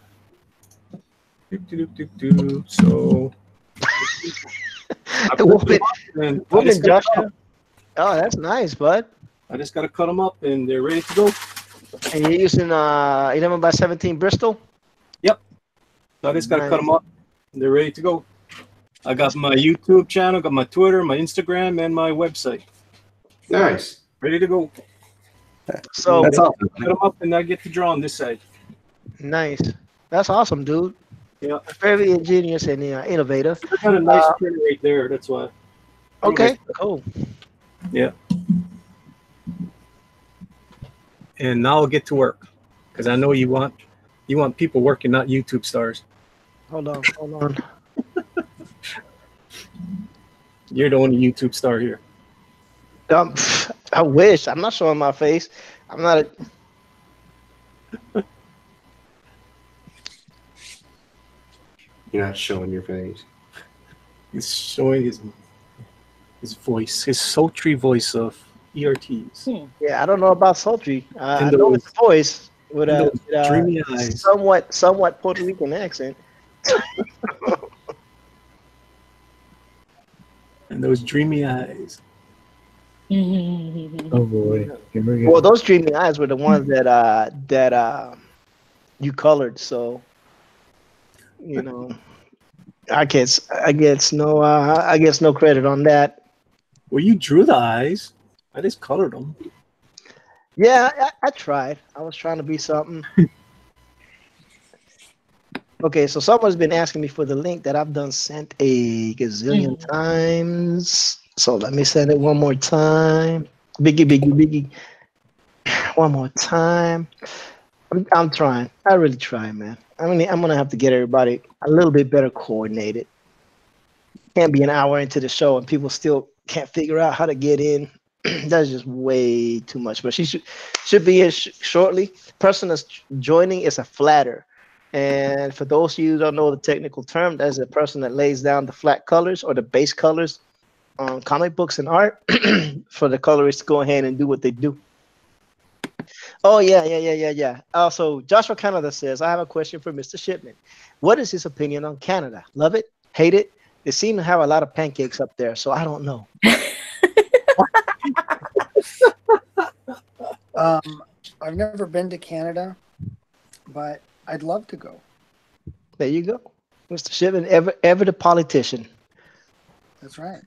So Woman Joshua. Oh, that's nice, bud. I just gotta cut them up and they're ready to go. And you're using 11 by 17 Bristol? Yep. So I just gotta cut them up. They're ready to go. I got my YouTube channel, got my Twitter, my Instagram, and my website. Nice. Ready to go. So that's awesome. Cut them up and I get to draw on this side. Nice. That's awesome, dude. Yeah. Very ingenious and innovative. I got a nice print right there. That's why. Okay, cool. Yeah. And now I'll get to work because I know you want people working, not YouTube stars. Hold on. You're the only YouTube star here. I wish. I'm not showing my face. I'm not a. You're not showing your face. He's showing his voice, his sultry voice of Ortiz. Yeah, I don't know about sultry. I know his voice with a dreamy eyes. somewhat Puerto Rican accent. And those dreamy eyes. Oh boy. Here we go. Well, those dreamy eyes were the ones that you colored. So, I guess no credit on that. Well, you drew the eyes. I just colored them. Yeah, I tried. I was trying to be something. Okay, so someone's been asking me for the link that I've done sent a gazillion times. So let me send it one more time. Biggie. One more time. I'm trying. I really try, man. I mean, I'm gonna have to get everybody a little bit better coordinated. Can't be an hour into the show and people still can't figure out how to get in. That's just way too much. But she should be in shortly. Person that's joining is a flatter. And for those of you who don't know the technical term, that's a person that lays down the flat colors or the base colors on comic books and art for the colorists to go ahead and do what they do. Oh, yeah. Also, Joshua Canada says, I have a question for Mr. Shipman. What is his opinion on Canada? Love it? Hate it? They seem to have a lot of pancakes up there, so I don't know. I've never been to Canada, but I'd love to go. There you go. Mr. Shipman, ever the politician. That's right.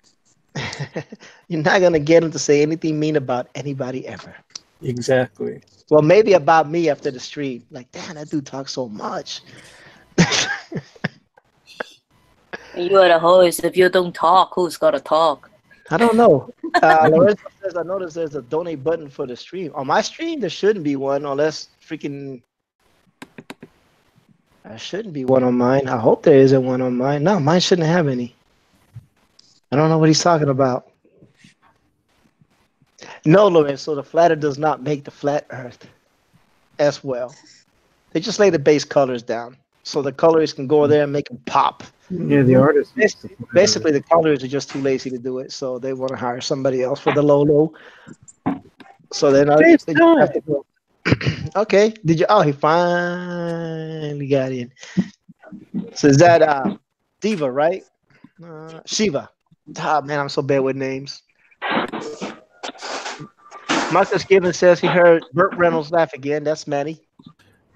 You're not going to get him to say anything mean about anybody ever. Exactly. Well, maybe about me after the stream. Like, damn, that dude talks so much. You are the host. If you don't talk, who's gonna talk? I don't know. Lorenzo says, I noticed there's a donate button for the stream. On my stream, there shouldn't be one unless freaking... There shouldn't be one on mine. I hope there isn't one on mine. No, mine shouldn't have any. I don't know what he's talking about. No, Lorenzo, the flatter does not make the flat earth as well. They just lay the base colors down so the colorists can go there and make them pop. Yeah, the artist. Basically, the colors are just too lazy to do it, so they want to hire somebody else for the low. So they're not. They just have to go. Okay. Did you? Oh, he finally got in. So is that Diva, right? Shiva. Ah, man, I'm so bad with names. Marcus Gibbons says he heard Burt Reynolds laugh again. That's Manny.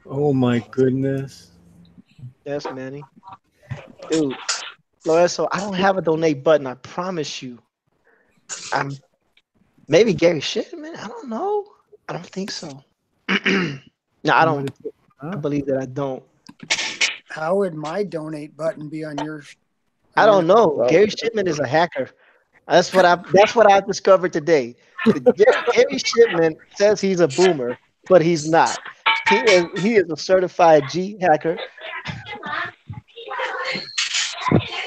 Oh my goodness. That's Manny. Dude, Lorenzo, I don't have a donate button. I promise you. Maybe Gary Shipman. I don't know. I don't think so. No, I don't. I believe that I don't. How would my donate button be on yours? I don't know. Gary Shipman is a hacker. That's what I've discovered today. Gary Shipman says he's a boomer, but he's not. He is a certified G hacker.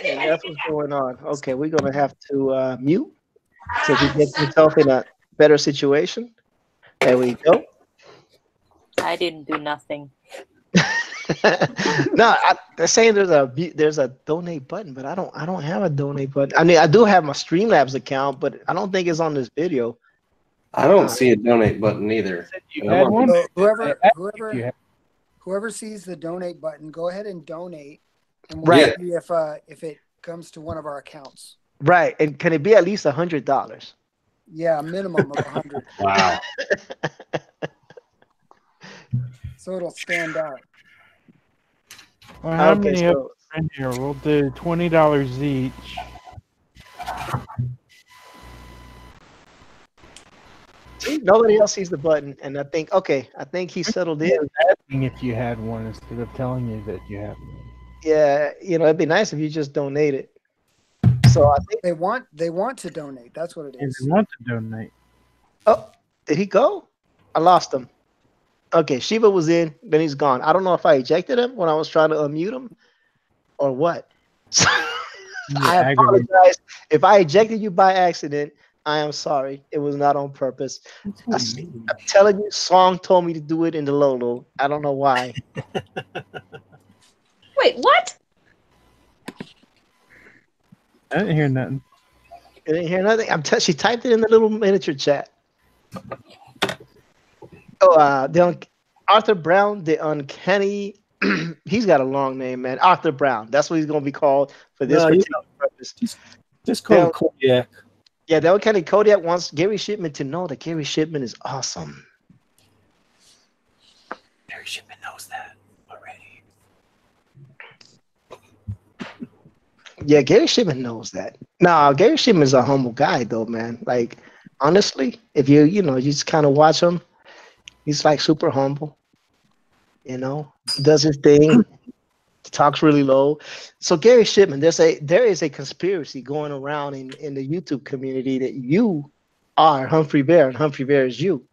And that's what's going on. Okay, we're gonna have to mute so he gets himself in a better situation. There we go. I didn't do nothing. No, they're saying there's a donate button, but I don't have a donate button. I mean, I do have my Streamlabs account, but I don't think it's on this video. I don't see a donate button either. You And had I'm one? So I asked if you had- whoever sees the donate button, go ahead and donate, and we'll Right. see if it comes to one of our accounts. Right, and can it be at least $100? Yeah, a minimum of 100, Wow. so it'll stand out. Well, how Okay, many of so us are in here? We'll do $20 each. see, nobody else sees the button, and I think he settled in. Asking if you had one instead of telling you that you have one. Yeah, it'd be nice if you just donated. So I think. They want to donate. That's what it If is. you want to donate. Oh, did he go? I lost him. Okay, Shiva was in, then he's gone. I don't know if I ejected him when I was trying to unmute him, or what. So, I aggravated. apologize if I ejected you by accident. I am sorry. It was not on purpose. I'm telling you, Song told me to do it in the Lolo. I don't know why. Wait, what? I didn't hear nothing. You didn't hear nothing. She typed it in the little miniature chat. Oh, Arthur Brown, the uncanny. He's got a long name, man. Arthur Brown. That's what he's going to be called for this No, particular purpose. Just call him Kodiak. Yeah, the uncanny Kodiak wants Gary Shipman to know that Gary Shipman is awesome. Gary Shipman knows that already. Yeah, Gary Shipman knows that. Nah, Gary Shipman is a humble guy, though, man. Like, honestly, if you just kind of watch him, he's like super humble. He does his thing, talks really low. So Gary Shipman, there is a conspiracy going around in the YouTube community that you are Humphrey Bear and Humphrey Bear is you.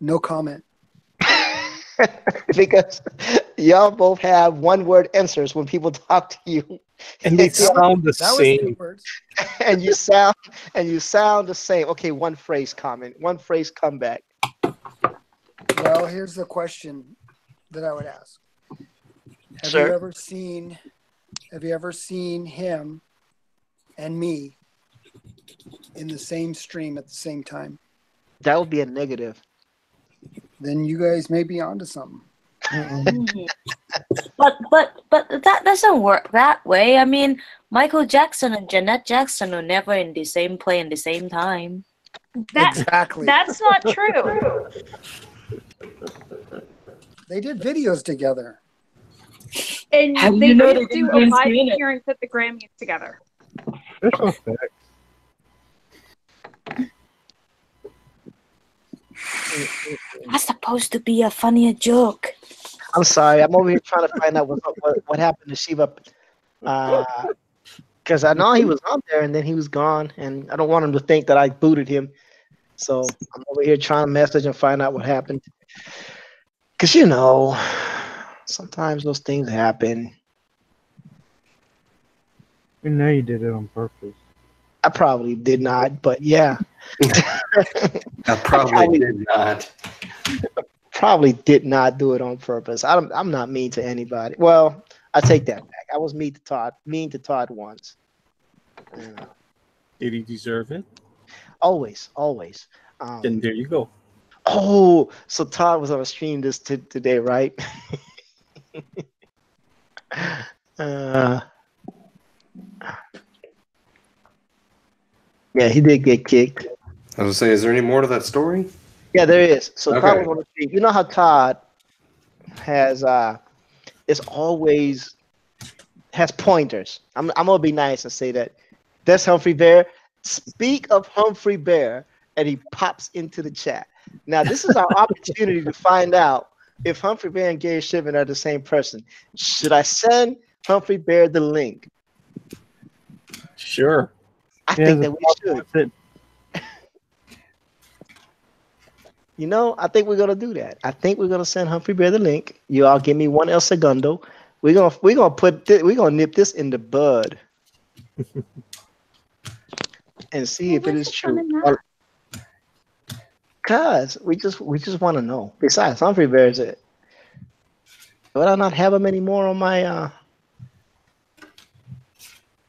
No comment. Because y'all both have one-word answers when people talk to you. And they sound the That was same. 2 words. and you sound the same. Okay, one phrase comment, one phrase comeback. Well, here's the question that I would ask. Have Sure. you ever seen him and me in the same stream at the same time? That would be a negative. Then you guys may be onto something. But that doesn't work that way. I mean, Michael Jackson and Janet Jackson were never in the same play at the same time. Exactly. That's not true. They did videos together. And How do they you know did they do a didn't live screen it? appearance at the Grammys together. There's no fact. That's supposed to be a funnier joke. I'm sorry. I'm over here trying to find out what happened to Shiva. Because I know he was on there and then he was gone, and I don't want him to think that I booted him. So I'm over here trying to message and find out what happened. Because, sometimes those things happen. You know you did it on purpose. I probably did not, but yeah. I probably did not. Probably did not do it on purpose. I'm not mean to anybody. Well, I take that back. I was mean to Todd once. Did he deserve it? Always. Then there you go. Oh, so Todd was on a stream today, right? Yeah, he did get kicked. I was gonna say, is there any more to that story? Yeah, there is. So Okay. Todd was on the stream. You know how Todd has always has pointers. I'm gonna be nice and say that. That's Humphrey Bear. Speak of Humphrey Bear, and he pops into the chat. Now, this is our opportunity to find out if Humphrey Bear and Gary Shipman are the same person. Should I send Humphrey Bear the link? Sure. I think that we should. I think we're gonna do that. I think we're gonna send Humphrey Bear the link. You all give me one El Segundo. We're gonna nip this in the bud and see if it is true. Cause we just want to know. Besides, Humphrey Bear is it. Would I not have him anymore on my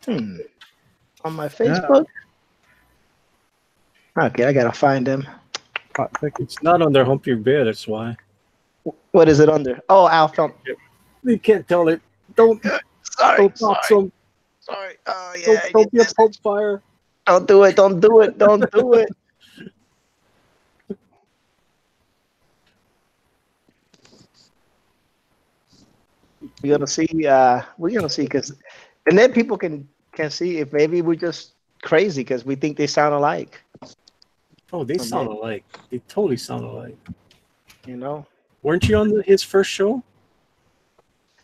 on my Facebook? Okay, I gotta find him. It's not under Humphrey Bear. That's why. What is it under? Oh, Alpha. You can't tell it. Don't talk some. Sorry. Oh yeah. Don't be a pulp fire. Don't do it. Don't do it. Don't do it. We're gonna see. Because, and then people can see if maybe we're just crazy because we think they sound alike. Oh, they sound alike. They totally sound alike. You know. Weren't you on his first show?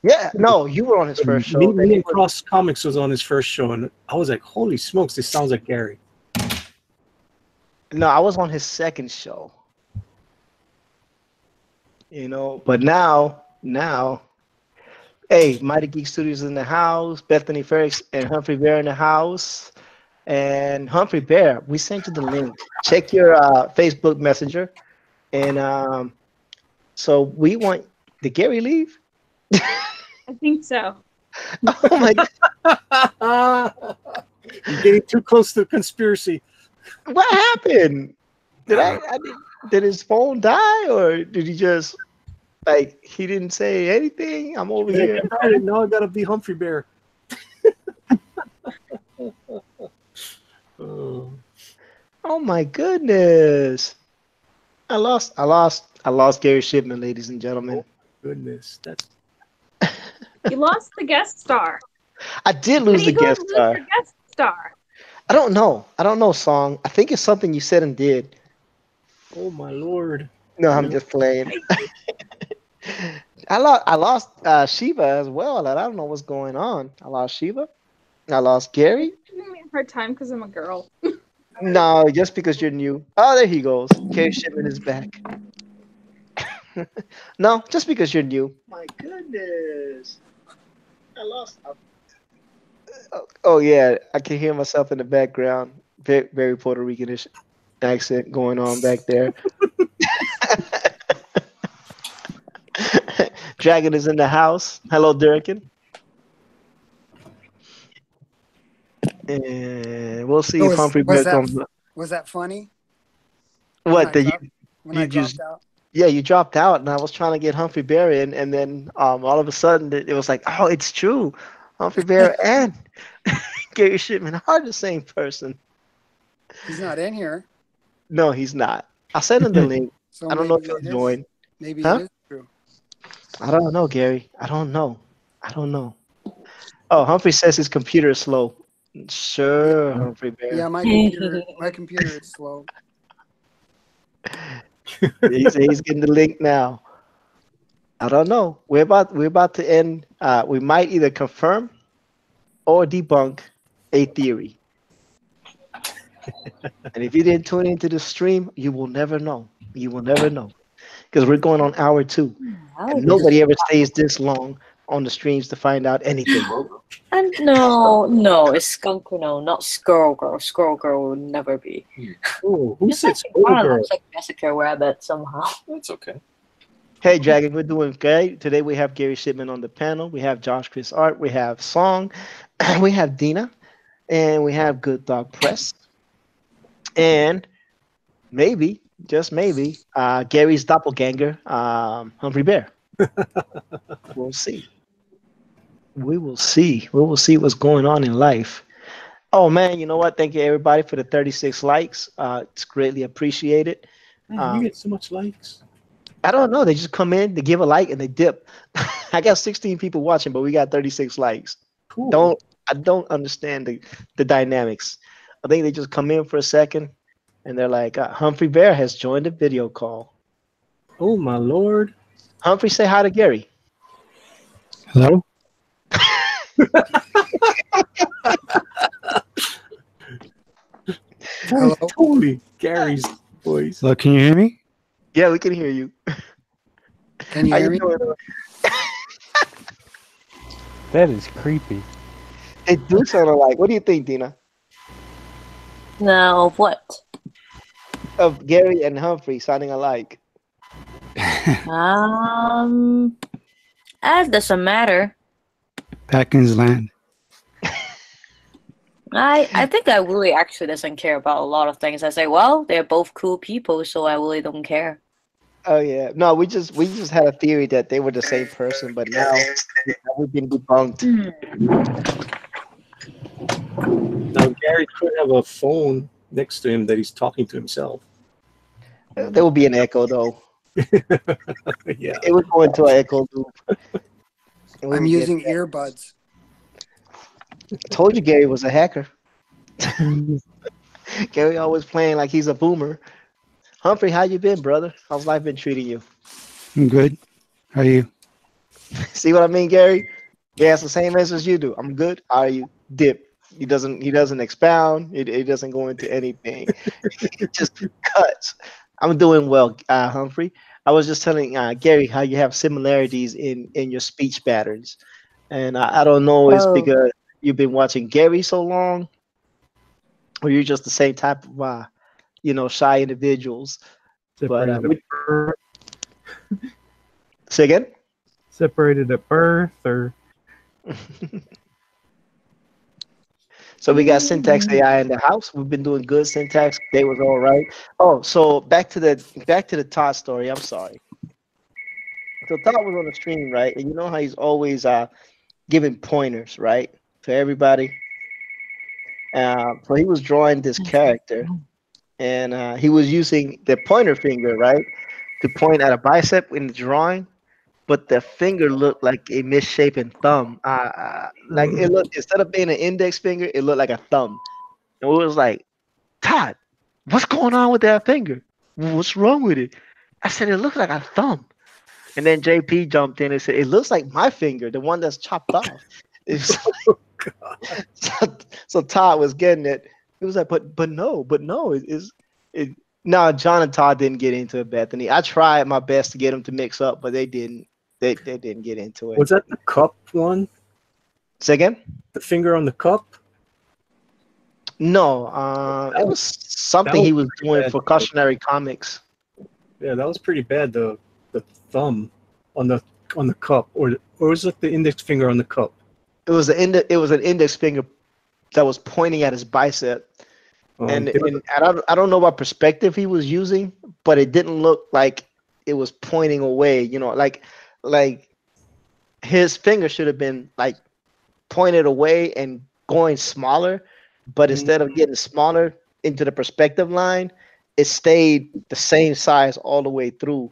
Yeah. No, you were on his first show. Me and Cross Comics was on his first show, and I was like, "Holy smokes, this sounds like Gary." No, I was on his second show. You know, but now, hey, Mighty Geek Studios in the house, Bethany Ferris and Humphrey Bear in the house. And Humphrey Bear, we sent you the link. Check your Facebook Messenger. And so we want, did Gary leave? I think so. Oh my God. You're getting too close to the conspiracy. What happened? Did his phone die, or did he just he didn't say anything? I'm over here. Now I gotta be Humphrey Bear. Oh my goodness! I lost Gary Shipman, ladies and gentlemen. Oh, goodness, that's. You lost the guest star. I did lose the guest star. Your guest star. I don't know, Song. I think it's something you said and did. Oh my lord! No, I'm just playing. I lost Shiva as well. I don't know what's going on. I lost Shiva. I lost Gary. You're giving me a hard time because I'm a girl. No, just because you're new. Oh, there he goes. Gary Shipman is back. No, just because you're new. My goodness. I lost. Oh yeah, I can hear myself in the background. Very, very Puerto Rican-ish accent going on back there. Dragon is in the house. Hello, Durkin. And we'll see if Humphrey Bear comes up. Was that funny? What? When I dropped out? Yeah, you dropped out, and I was trying to get Humphrey Bear in, and then all of a sudden it was like, oh, it's true. Humphrey Bear and Gary Shipman are the same person. He's not in here. No, he's not. I'll send him the link. So I don't know if he'll join. Maybe it is true. I don't know, Gary. I don't know. Oh, Humphrey says his computer is slow. Sure, Humphrey Bear. Yeah, my computer is slow. He's getting the link now. I don't know. We're about to end. We might either confirm or debunk a theory. And if you didn't tune into the stream, you will never know. You will never know. Because we're going on hour 2. And nobody ever stays this long on the streams to find out anything. And no, it's Skunk Girl, not Squirrel Girl. Squirrel Girl will never be. Oh, who said Squirrel Girl? It's like Massacre Rabbit somehow. That's okay. Hey, Dragon, we're doing great. Today we have Gary Shipman on the panel. We have JoshChris.Art. We have Song. We have Dina. And we have Good Dog Press. And maybe, just maybe, Gary's doppelganger, Humphrey Bear. We'll see. We will see. We will see what's going on in life. Oh, man, you know what? Thank you, everybody, for the 36 likes. It's greatly appreciated. Man, you get so much likes. I don't know. They just come in, they give a like, and they dip. I got 16 people watching, but we got 36 likes. Cool. I don't understand the dynamics. I think they just come in for a second, and they're like, Humphrey Bear has joined the video call. Oh, my Lord. Humphrey, say hi to Gary. Hello? Hello? Totally Gary's voice. Hello, can you hear me? Yeah, we can hear you. Can you How hear you me? doing? That is creepy. It do sound alike. What do you think, Dina? Now what? of Gary and Humphrey sounding alike? That doesn't matter. Packins land. I think I really actually doesn't care about a lot of things. I say, well, they're both cool people, so I really don't care. Oh yeah, no, we just had a theory that they were the same person, but now we've been debunked. Now Gary could have a phone next to him that he's talking to himself. There will be an echo though. Yeah. It would go into an echo loop. And we I'm would get using that. earbuds. I told you Gary was a hacker. Gary always playing like he's a boomer. Humphrey, how you been, brother? How's life been treating you? I'm good. How are you? See what I mean, Gary? He has the same answer as you do. I'm good. How are you? Dip. He doesn't expound. He doesn't go into anything. He just cuts. I'm doing well, Humphrey. I was just telling Gary how you have similarities in your speech patterns, and I don't know it's Oh. because you've been watching Gary so long, or you're just the same type of shy individuals. Separated But at birth, say again. separated at birth, or So we got Syntax AI in the house. We've been doing good. Syntax day was all right. Oh, so back to the Todd story. I'm sorry. So Todd was on the stream, right? And you know how he's always giving pointers, right, to everybody. So he was drawing this character, and he was using the pointer finger, right, to point at a bicep in the drawing, but the finger looked like a misshapen thumb. Like it looked, instead of being an index finger, it looked like a thumb. And we was like, Todd, what's going on with that finger? What's wrong with it? I said, it looks like a thumb. And then JP jumped in and said, it looks like my finger, the one that's chopped off. So Todd was getting it. He was like, but no, it. No, John and Todd didn't get into it, Bethany. I tried my best to get them to mix up, but they didn't. They didn't get into it. Was that the cup one? Say again? The finger on the cup? No, it was something was he was pretty doing bad. for cautionary comics. Yeah, that was pretty bad. The thumb on the cup, or was it the index finger on the cup? It was an index finger that was pointing at his bicep, and I don't know what perspective he was using, but it didn't look like it was pointing away. Like his finger should have been like pointed away and going smaller, but instead of getting smaller into the perspective line, it stayed the same size all the way through.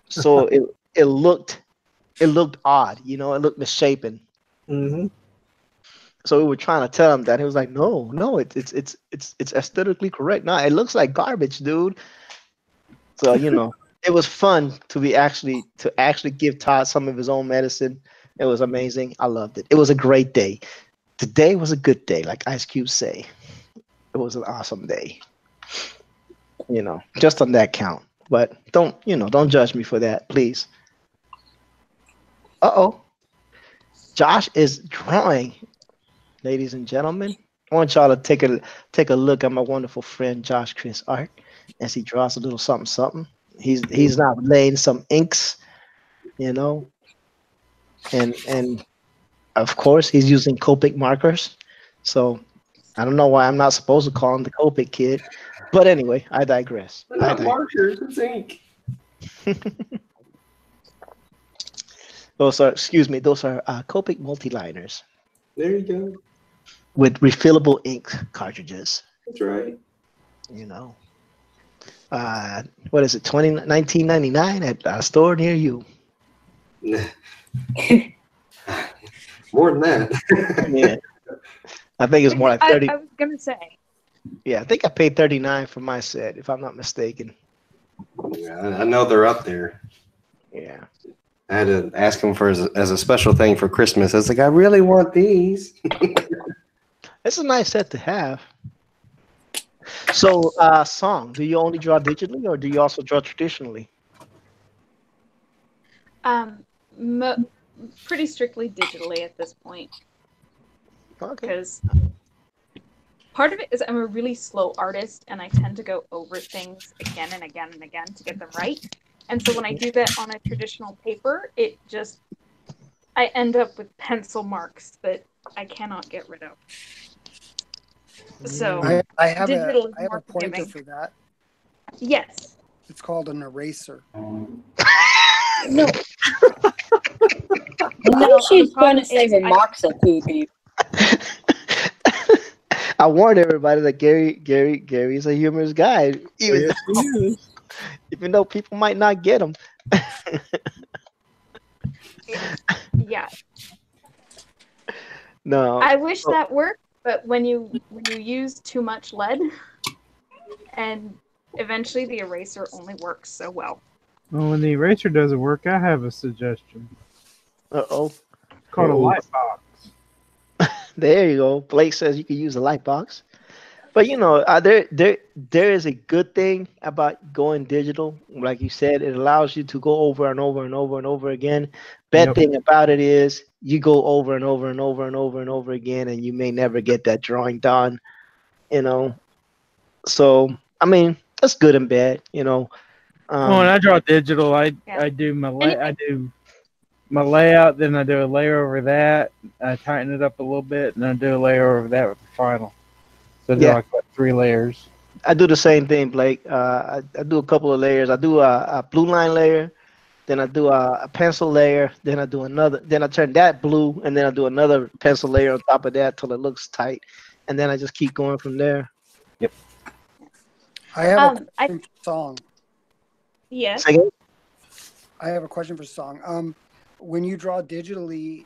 So it looked odd, it looked misshapen. Mm-hmm. So we were trying to tell him that. He was like, no, it's aesthetically correct. No, it looks like garbage, dude. So it was fun to actually give Todd some of his own medicine. It was amazing. I loved it. It was a great day. Today was a good day, like Ice Cube say. It was an awesome day. Just on that count. But don't judge me for that, please. Uh-oh. Josh is drawing, ladies and gentlemen. I want y'all to take a look at my wonderful friend JoshChris.Art as he draws a little something something. He's now laying some inks, and of course he's using Copic markers. So I don't know why I'm not supposed to call him the Copic kid, but anyway, I digress. They're not markers, it's ink. Those are Copic multiliners There you go. with refillable ink cartridges. That's right. What is it? 19.99 at a store near you. More than that. Yeah, I think it's more like 30. I was gonna say. Yeah, I think I paid 39 for my set, if I'm not mistaken. Yeah, I know they're up there. Yeah. I had to ask him for as a special thing for Christmas. I was like, I really want these. It's a nice set to have. So, Song, do you only draw digitally or do you also draw traditionally? Pretty strictly digitally at this point. Okay. Because part of it is I'm a really slow artist, and I tend to go over things again and again and again to get them right. And so when I do that on a traditional paper, I end up with pencil marks that I cannot get rid of. So I have digital is I have more a pointer forgiving. for that. Yes. It's called an eraser. No. No, she's the trying to problem save is a marks or two, dude. I warned everybody that Gary's a humorous guy, Oh, even yes, he is. even though people might not get him. Yeah. No. I wish So- that worked, but when you use too much lead, and eventually the eraser only works so well. Well, when the eraser doesn't work, I have a suggestion. Uh-oh. It's called a Uh-oh. light box. There you go. Blake says you can use a light box. But there is a good thing about going digital. Like you said, it allows you to go over and over and over and over again. Bad Yep. thing about it is you go over and over and over and over and over again, and you may never get that drawing done. You know. So I mean, that's good and bad. Well, when I draw digital, I do I do my layout, then I do a layer over that. I tighten it up a little bit, and I do a layer over that with the final. So I do like 3 layers. I do the same thing, Blake. I do a couple of layers. I do a blue line layer, then I do a pencil layer, then I do another, then I turn that blue, and then I do another pencil layer on top of that till it looks tight, and then I just keep going from there. Yep. I have a question for Song. Yes. I have a question for Song. When you draw digitally,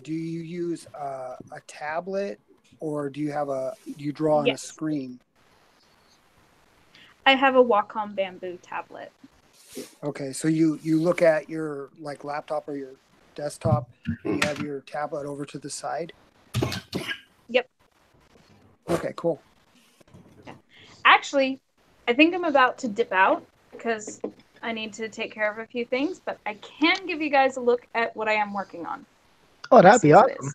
do you use a tablet or do you draw on a screen? I have a Wacom Bamboo tablet. Okay, so you look at your like laptop or your desktop and you have your tablet over to the side? Yep. Okay, cool. Yeah. Actually, I think I'm about to dip out because I need to take care of a few things, but I can give you guys a look at what I am working on. Oh, that'd be See what it awesome.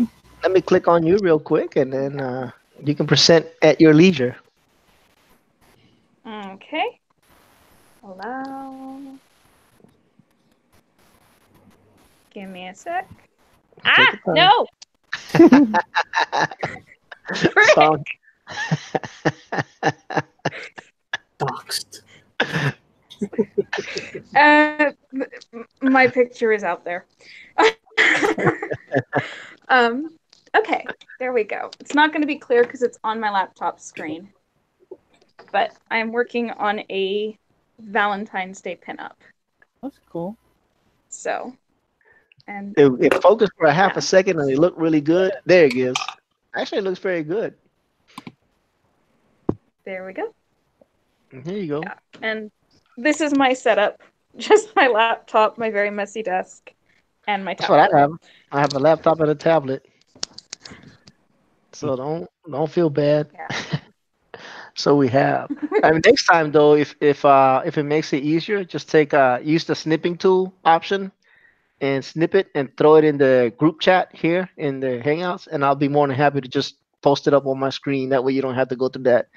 is. Let me click on you real quick, and then you can present at your leisure. Okay. Allow. Give me a sec. No! Song. Boxed. My picture is out there. Okay, there we go. It's not going to be clear because it's on my laptop screen. But I'm working on a Valentine's Day pinup. That's cool. So, and it focused for a half a second, and it looked really good. There it is. Actually, it looks very good. There we go. Here you go. Yeah. And this is my setup. Just my laptop, my very messy desk, and my tablet. That's what I have. I have a laptop and a tablet. So don't feel bad. Yeah. So we have. I mean, next time though, if it makes it easier, just use the snipping tool option and snip it and throw it in the group chat here in the Hangouts, and I'll be more than happy to just post it up on my screen. That way you don't have to go through that,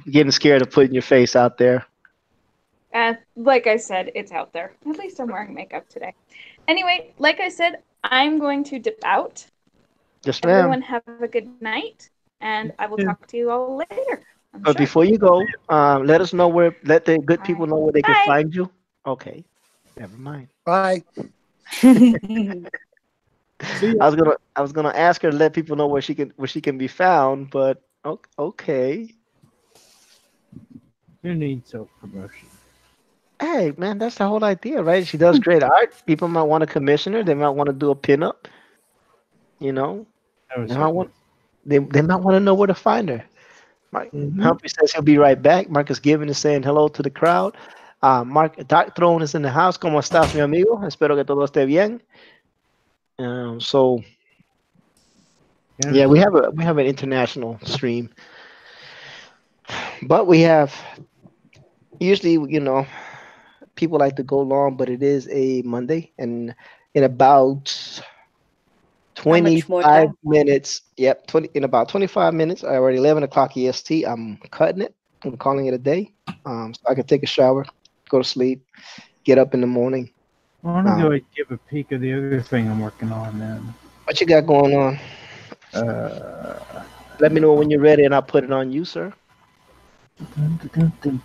getting scared of putting your face out there. Like I said, it's out there. At least I'm wearing makeup today. Anyway, like I said, I'm going to dip out. Yes, ma'am. Everyone have a good night, and I will talk to you all later. But before you go, let the good people know where they can find you. Okay, never mind. Bye. I was gonna ask her to let people know where she can be found, but okay. You need self-promotion. Hey man, that's the whole idea, right? She does great art. People might want to commission her. They might want to do a pinup. They might want to know where to find her. Humphrey says he'll be right back. Marcus Given is saying hello to the crowd. Dark Throne is in the house. ¿Cómo estás, mi amigo? Espero que todo esté bien. Yeah, we have an international stream, but we have usually people like to go long, but it is a Monday, and in about much more 25 time? minutes. Yep, 20 in about 25 minutes. I already 11 o'clock EST. I'm cutting it. I'm calling it a day. So I can take a shower, go to sleep, get up in the morning. I want to go and give a peek of the other thing I'm working on then. What you got going on? Let me know when you're ready, and I'll put it on you, sir.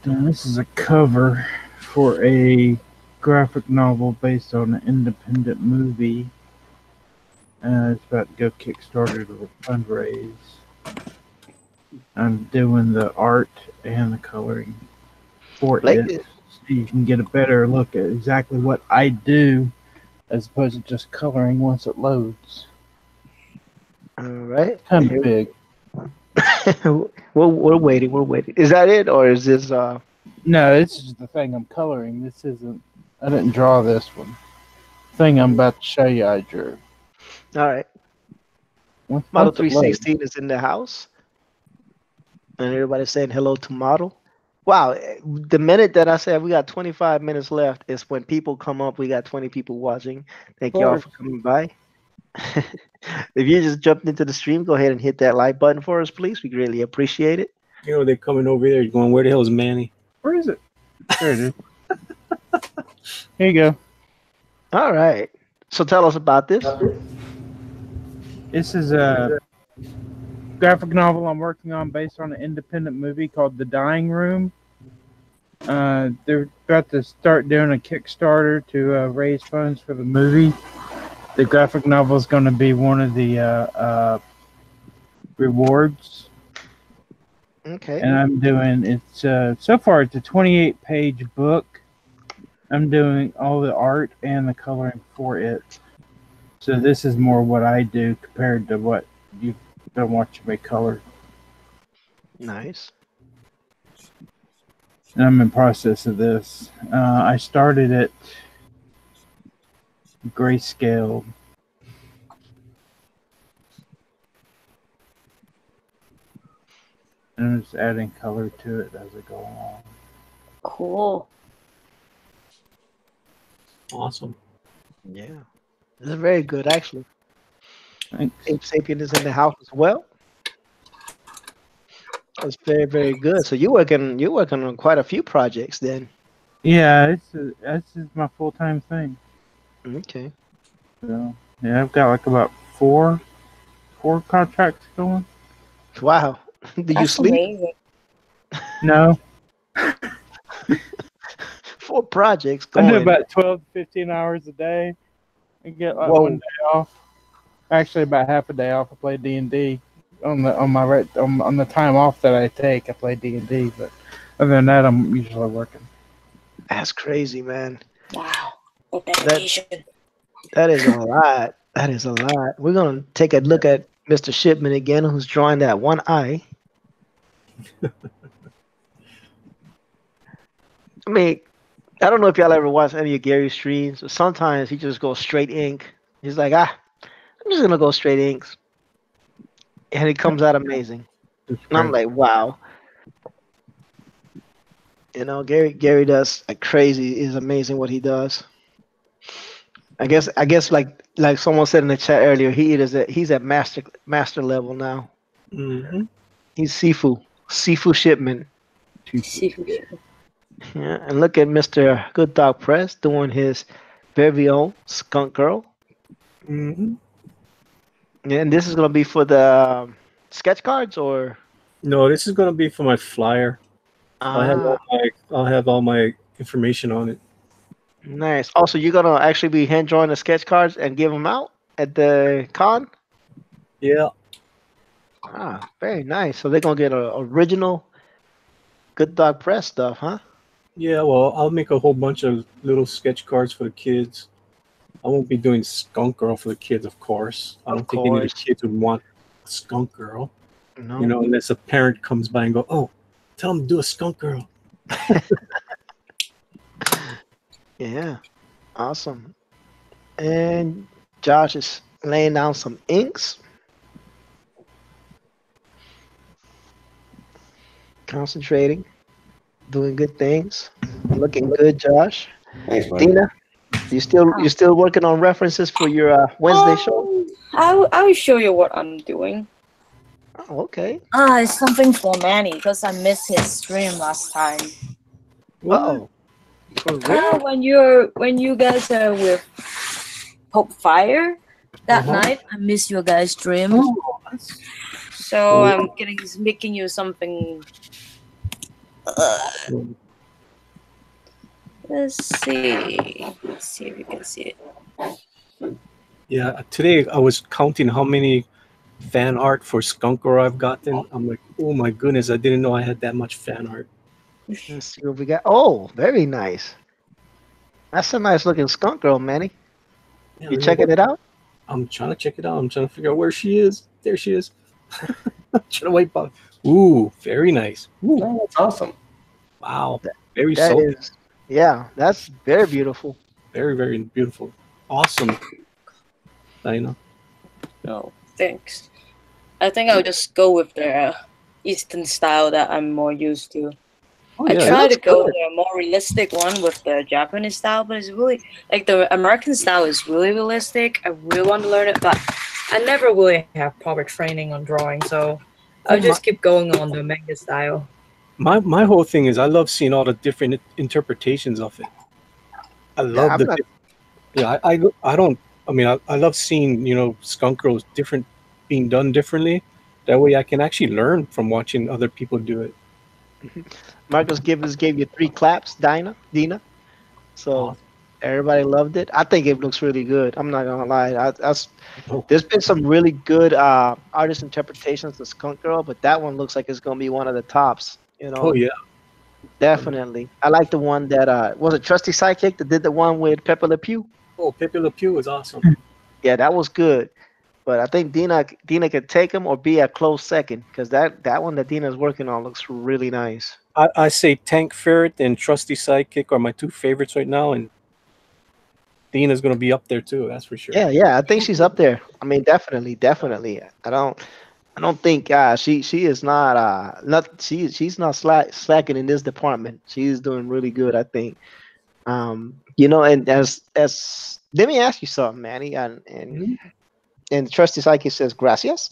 This is a cover for a graphic novel based on an independent movie. It's about to go Kickstarter to fundraise. I'm doing the art and the coloring for it, so you can get a better look at exactly what I do, as opposed to just coloring once it loads. All right. Kind of big. We're waiting. We're waiting. Is that it, or is this? No, this is the thing I'm coloring. This isn't. I didn't draw this one. Thing I'm about to show you, I drew. All right. Model 316 is in the house, and everybody's saying hello to Model. Wow, the minute that I said we got 25 minutes left is when people come up. We got 20 people watching. Thank y'all for coming by. If you just jumped into the stream, go ahead and hit that like button for us, please. We greatly appreciate it. You know, they're coming over there going, where the hell is Manny? Where is it? There it is. Here you go. All right. So tell us about this. This is a graphic novel I'm working on based on an independent movie called The Dying Room. They're about to start doing a Kickstarter to raise funds for the movie. The graphic novel is going to be one of the rewards. Okay. And I'm doing it's so far it's a 28-page book. I'm doing all the art and the coloring for it. So this is more what I do compared to what you've been watching me color. Nice. And I'm in process of this. I started it grayscale. And I'm just adding color to it as I go along. Cool. Awesome. Yeah. This is very good, actually. Thanks. Ape Sapien is in the house as well. That's very, very good. So you're working on quite a few projects then. Yeah, this is my full-time thing. Okay. So yeah, I've got like about four contracts going. Wow. Did you sleep? Amazing. No. 4 projects I going. do about 12 to 15 hours a day. I get like Whoa. 1 day off. Actually, about half a day off. I play D&D on the time off that I take. I play D&D, but other than that, I'm usually working. That's crazy, man. Wow. Dedication. That is a lot. That is a lot. We're gonna take a look at Mr. Shipman again, who's drawing that one eye. I mean, I don't know if y'all ever watched any of Gary's streams, but sometimes he just goes straight ink. He's like, I'm just gonna go straight inks, and it comes out amazing. And I'm like, wow. You know, Gary does like crazy. Is amazing what he does. I guess like someone said in the chat earlier, he's at master level now. Mm-hmm. He's Sifu Shipman. Yeah, and look at Mr. Good Dog Press doing his very own Skunk Girl. Mm-hmm. And this is gonna be for the sketch cards, or No, this is gonna be for my flyer. I'll have all my information on it. Nice. Also, you're gonna actually be hand drawing the sketch cards and give them out at the con. Yeah. Ah, very nice. So they're gonna get a original Good Dog Press stuff, huh? Yeah, well, I'll make a whole bunch of little sketch cards for the kids. I won't be doing Skunk Girl for the kids, of course. I don't think any of the kids would want a Skunk Girl. No. You know, unless a parent comes by and go, "Oh, tell them to do a Skunk Girl." Yeah, awesome. And Josh is laying down some inks. Concentrating, doing good things. Looking good, Josh. Thanks, buddy. Dina, You still working on references for your Wednesday show? I'll show you what I'm doing. Oh, okay. It's something for Manny because I missed his stream last time. What? Oh, for real? When you guys are with Hope Fire that night, I missed your guys' stream. Oh, So I'm making you something. Let's see if you can see it. yeah. Today I was counting how many fan art for Skunkor I've gotten. I'm like, oh my goodness, I didn't know I had that much fan art. Let's see what we got. Oh, very nice. That's a nice looking skunk girl, Manny. Yeah, You checking it out? I'm trying to check it out. I'm trying to figure out where she is. There she is. I'm trying to wait. Ooh, very nice. Ooh, Oh, that's awesome. wow. Very That soft. is, yeah, that's very beautiful. Very, very beautiful. Awesome. Dinah. No, thanks. I think I'll just go with the Eastern style that I'm more used to. Oh, I yeah. try to looks go good. the more realistic one with the Japanese style, but it's really like the American style is really realistic. I really want to learn it, but I never really have proper training on drawing, so I'll just keep going on the manga style. My whole thing is I love seeing all the different interpretations of it. I Yeah, love I'm not. I don't. I mean, I love seeing skunk girls different being done differently. That way, I can actually learn from watching other people do it. Marcus Gibbons gave you 3 claps, Dina. So Awesome. everybody loved it. I think it looks really good. I'm not gonna lie. Oh, There's been some really good artist interpretations of Skunk Girl, but that one looks like it's gonna be one of the tops. oh yeah. Definitely. I like the one that was it Trusty Sidekick that did the one with Pepe Le Pew. Oh, Pepe Le Pew is awesome. Yeah, that was good. But I think Dina could take him or be a close second because that one that Dina's working on looks really nice. I say Tank Ferret and Trusty Sidekick are my 2 favorites right now, and Dina's going to be up there too. That's for sure. Yeah, I think she's up there. I mean, definitely. I don't think she is not she's not slacking in this department. She's doing really good, I think. And as let me ask you something, Manny, and Trusty Psyche says gracias.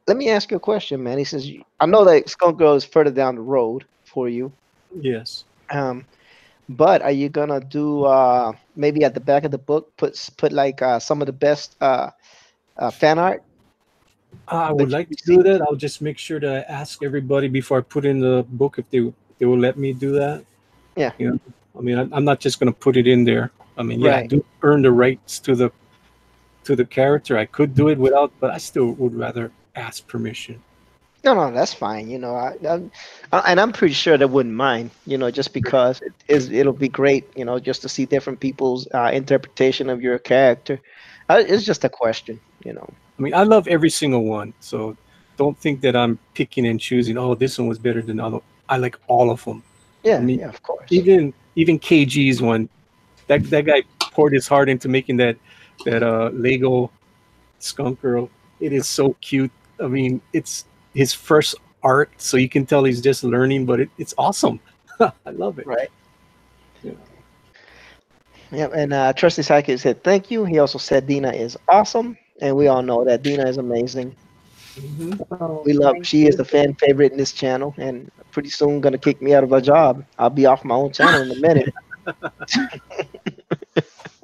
Let me ask you a question, Manny. Since I know that Skunk Girl is further down the road for you, Yes. but are you gonna do maybe at the back of the book put like some of the best fan art? I would like to do that. I'll just make sure to ask everybody before I put in the book if they will let me do that. Yeah. I mean, I'm not just going to put it in there. I mean, yeah, I Right. do earn the rights to the character. I could do it without, but I still would rather ask permission. No, that's fine. And I'm pretty sure they wouldn't mind. Just because it'll be great. Just to see different people's interpretation of your character. It's just a question. I mean, I love every single one, so don't think that I'm picking and choosing. Oh, this one was better than the other. I like all of them. Yeah, I mean, yeah, of course. even KG's one. That guy poured his heart into making that Lego skunk girl. It is so cute. I mean, it's his first art, so you can tell he's just learning, but it's awesome. I love it. Right. Yeah. Yeah, and Trusty Psychic said thank you. He also said Dina is awesome, and we all know that Dina is amazing. Oh, We love. thank She is you. the fan favorite in this channel, and pretty soon gonna kick me out of a job. I'll be off my own channel in a minute.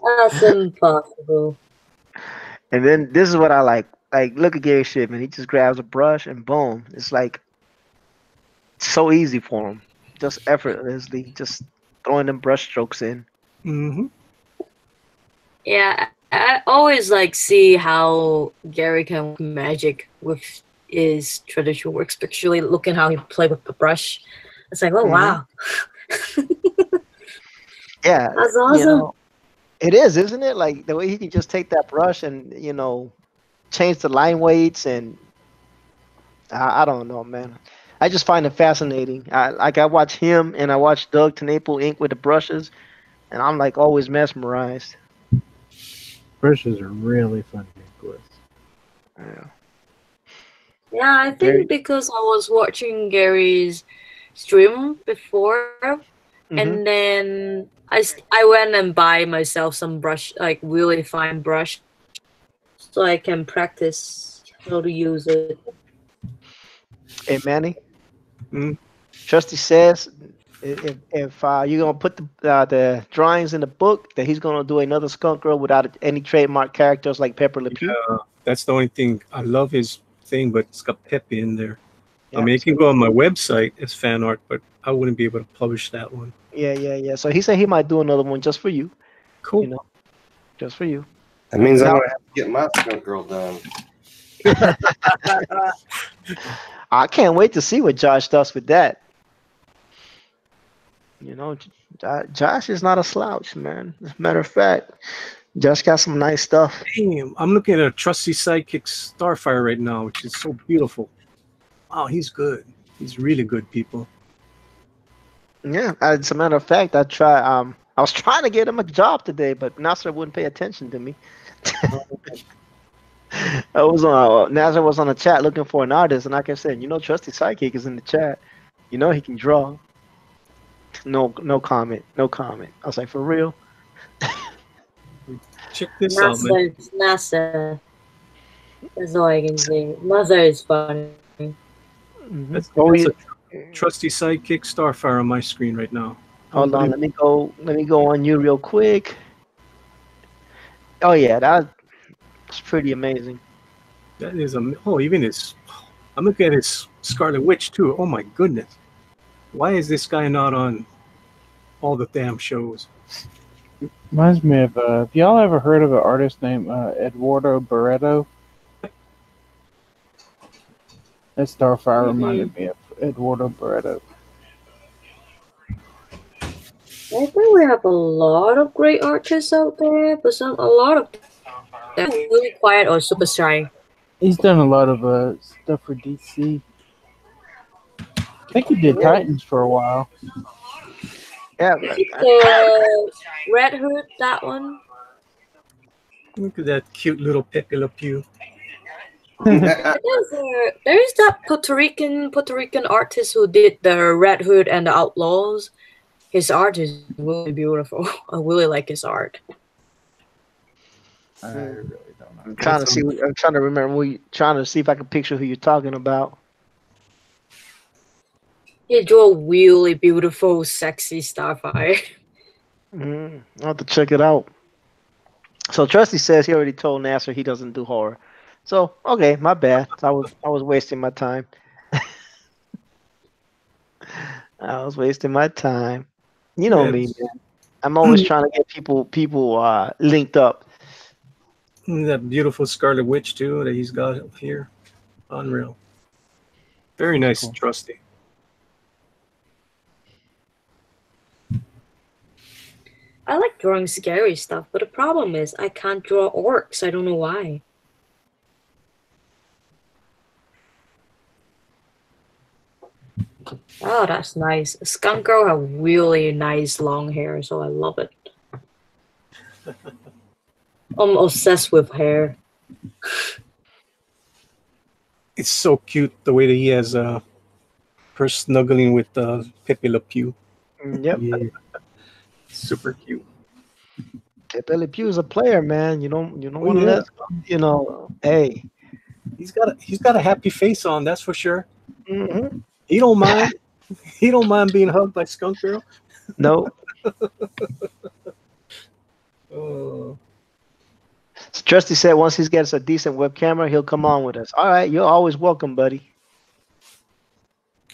That's impossible. And then this is what I like. Like, look at Gary Shipman. He just grabs a brush and boom. It's like so easy for him, just effortlessly, just throwing them brush strokes in. Mm-hmm. Yeah, I always like see how Gary can work magic with his traditional works, especially looking how he play with the brush. It's like, oh wow, Yeah, that's awesome. it is, isn't it? Like the way he can just take that brush and change the line weights, and I don't know, man. I just find it fascinating. I watch him and I watch Doug Tenaple ink with the brushes, and I'm like always mesmerized. Brushes are really fun to ink with. Yeah. Yeah, I think Very- because I was watching Gary's stream before, And then I went and buy myself some brush, like really fine brush, so I can practice how to use it. Hey, Manny. Mm. Trusty says if you're gonna put the drawings in the book, that he's gonna do another Skunk Girl without any trademark characters like Pepper Le Pew. That's the only thing. I love his thing, but it's got Pepe in there. Yeah, I mean, it can go on my website as fan art, but I wouldn't be able to publish that one. Yeah. So he said he might do another one just for you. Cool. You know, just for you. That means I'm Now- gonna have to get my Skunk Girl done. I can't wait to see what Josh does with that. You know, Josh is not a slouch, man. As a matter of fact, Josh got some nice stuff. Damn, I'm looking at a trusty sidekick Starfire right now, which is so beautiful. Wow, he's good. He's really good, people. Yeah, as a matter of fact, I was trying to get him a job today, but Nasser wouldn't pay attention to me. Nasser was on the chat looking for an artist, and like I said, Trusty Sidekick is in the chat. He can draw. No comment. I was like, for real? Check this out, man. NASA. That's all I can say. Mother is funny. That's a trusty sidekick Starfire on my screen right now. Hold on, let me go on you real quick. Oh yeah, that's pretty amazing. That is even his. I'm looking at his Scarlet Witch too. Oh my goodness, why is this guy not on all the damn shows? Reminds me of, have y'all ever heard of an artist named Eduardo Barreto? That Starfire reminded me of Eduardo Barreto. I think we have a lot of great artists out there, but a lot of them are really quiet or super shy. He's done a lot of stuff for DC. I think he did Titans for a while. Yeah. Red Hood, that one. Look at that cute little Pepe Le Pew. There's that Puerto Rican artist who did the Red Hood and the Outlaws. His art is really beautiful. I really like his art. I really don't know. I'm trying to remember. Trying to see if I can picture who you're talking about. He drew a really beautiful, sexy Starfire. I'll have to check it out. So Trusty says he already told Nasser he doesn't do horror. So okay, my bad. I was wasting my time. I was wasting my time. You know me, man. I'm always trying to get people linked up. That beautiful Scarlet Witch too that he's got here. Unreal. Very nice, cool. Trusty. I like drawing scary stuff, but the problem is I can't draw orcs. I don't know why. Oh, that's nice. Skunk Girl have really nice long hair, so I love it. I'm obsessed with hair. It's so cute the way that he has her snuggling with Pepe Le Pew. Yep. Yeah. Super cute. Pepe Le Pew is a player, man. You don't want to let hey. He's got a happy face on, that's for sure. Mm-hmm. He don't mind. He don't mind being hugged by Skunk Girl. No. Oh. So Trusty said once he gets a decent web camera, he'll come on with us. All right, you're always welcome, buddy.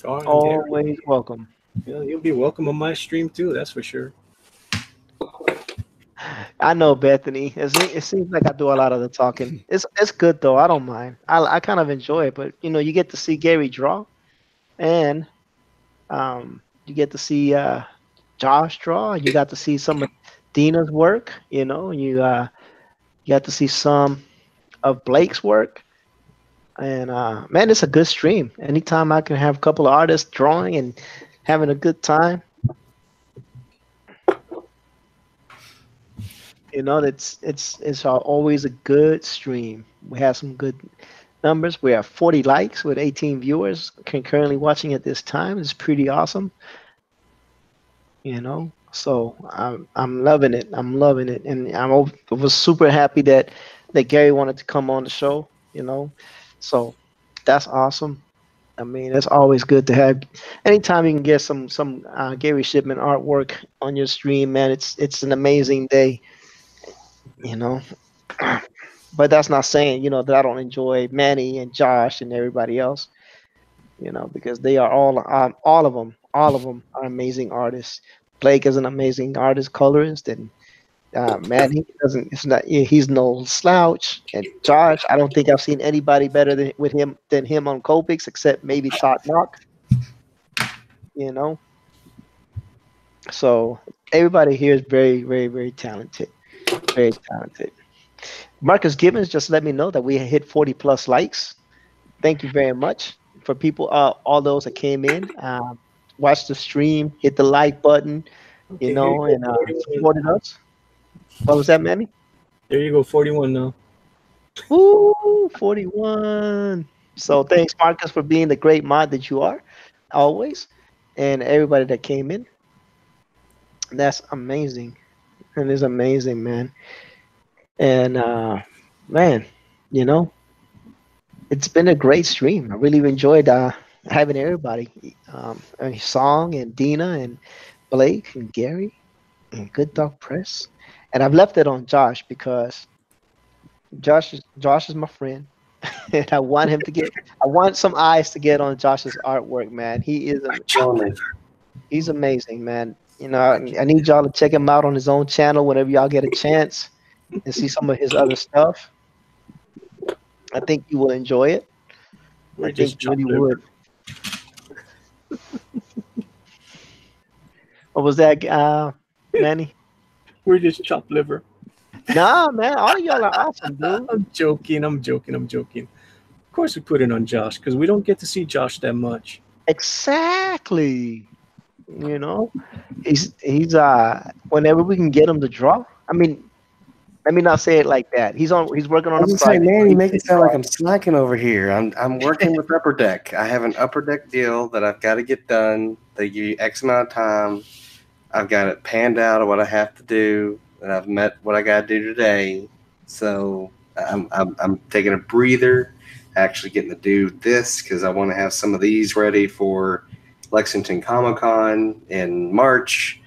Always welcome. Yeah, you'll be welcome on my stream too, that's for sure. I know, Bethany. It seems like I do a lot of the talking. It's good though. I don't mind. I kind of enjoy it, but you get to see Gary draw, and you get to see Josh draw. You got to see some of Dina's work. You got to see some of Blake's work, and man, it's a good stream. Anytime I can have a couple of artists drawing and having a good time. It's always a good stream. We have some good numbers. We have 40 likes with 18 viewers concurrently watching at this time. It's pretty awesome. you know. So I'm loving it. I'm loving it, and I was super happy that Gary wanted to come on the show, you know. So that's awesome. I mean, it's always good to have. Anytime you can get some Gary Shipman artwork on your stream, man, it's an amazing day, you know. But that's not saying, that I don't enjoy Manny and Josh and everybody else, because they are all of them are amazing artists. Blake is an amazing artist, colorist, and Manny doesn't. It's not. He's no slouch. And Josh, I don't think I've seen anybody better than him on Copics, except maybe Todd Knock. You know, so everybody here is very, very, very talented. Very talented. Marcus Gibbons just let me know that we hit 40 plus likes. Thank you very much for people, all those that came in, watched the stream, hit the like button, Okay, here you go, and 41. supported us. What was that, Manny? There you go, 41 now. Woo, 41. So thanks, Marcus, for being the great mod that you are, always, and everybody that came in. That's amazing. It is amazing, man. And man, you know, it's been a great stream. I really enjoyed having everybody, and Song and Dina and Blake and Gary and Good Dog Press. And I've left it on Josh because Josh is my friend, and I want him to get. I want some eyes to get on Josh's artwork, man. He's amazing, man. I need y'all to check him out on his own channel whenever y'all get a chance and see some of his other stuff. I think you will enjoy it. We're I just think you really chopped liver. would. What was that, Manny? We're just chopped liver. Nah, man, all of y'all are awesome, dude. I'm joking. Of course, we put it on Josh because we don't get to see Josh that much. Exactly. You know, he's whenever we can get him to draw. I mean, let me not say it like that. He's working I on a was just saying, project. man, you He make can it sound draw. like I'm slacking over here. I'm working with Upper Deck. I have an Upper Deck deal that I've got to get done. They give you X amount of time. I've got it panned out of what I have to do, and I've met what I got to do today. So I'm taking a breather, actually getting to do this because I want to have some of these ready for Lexington Comic Con in March.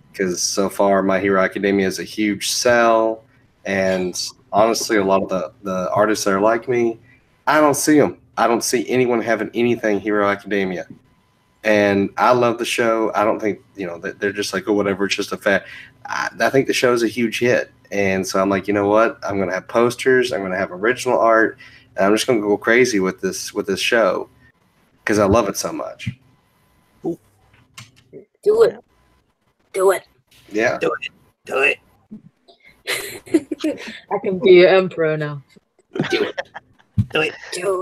Because so far, My Hero Academia is a huge sell, and honestly, a lot of the artists that are like me, I don't see them. I don't see anyone having anything Hero Academia. And I love the show. I don't think that they're just like, oh, whatever. It's just a fad. I think the show is a huge hit, and so I'm like, you know what? I'm gonna have posters. I'm gonna have original art, and I'm just gonna go crazy with this show because I love it so much. Do it. Do it. Yeah. Do it. I can be your emperor now. Do it. Do it.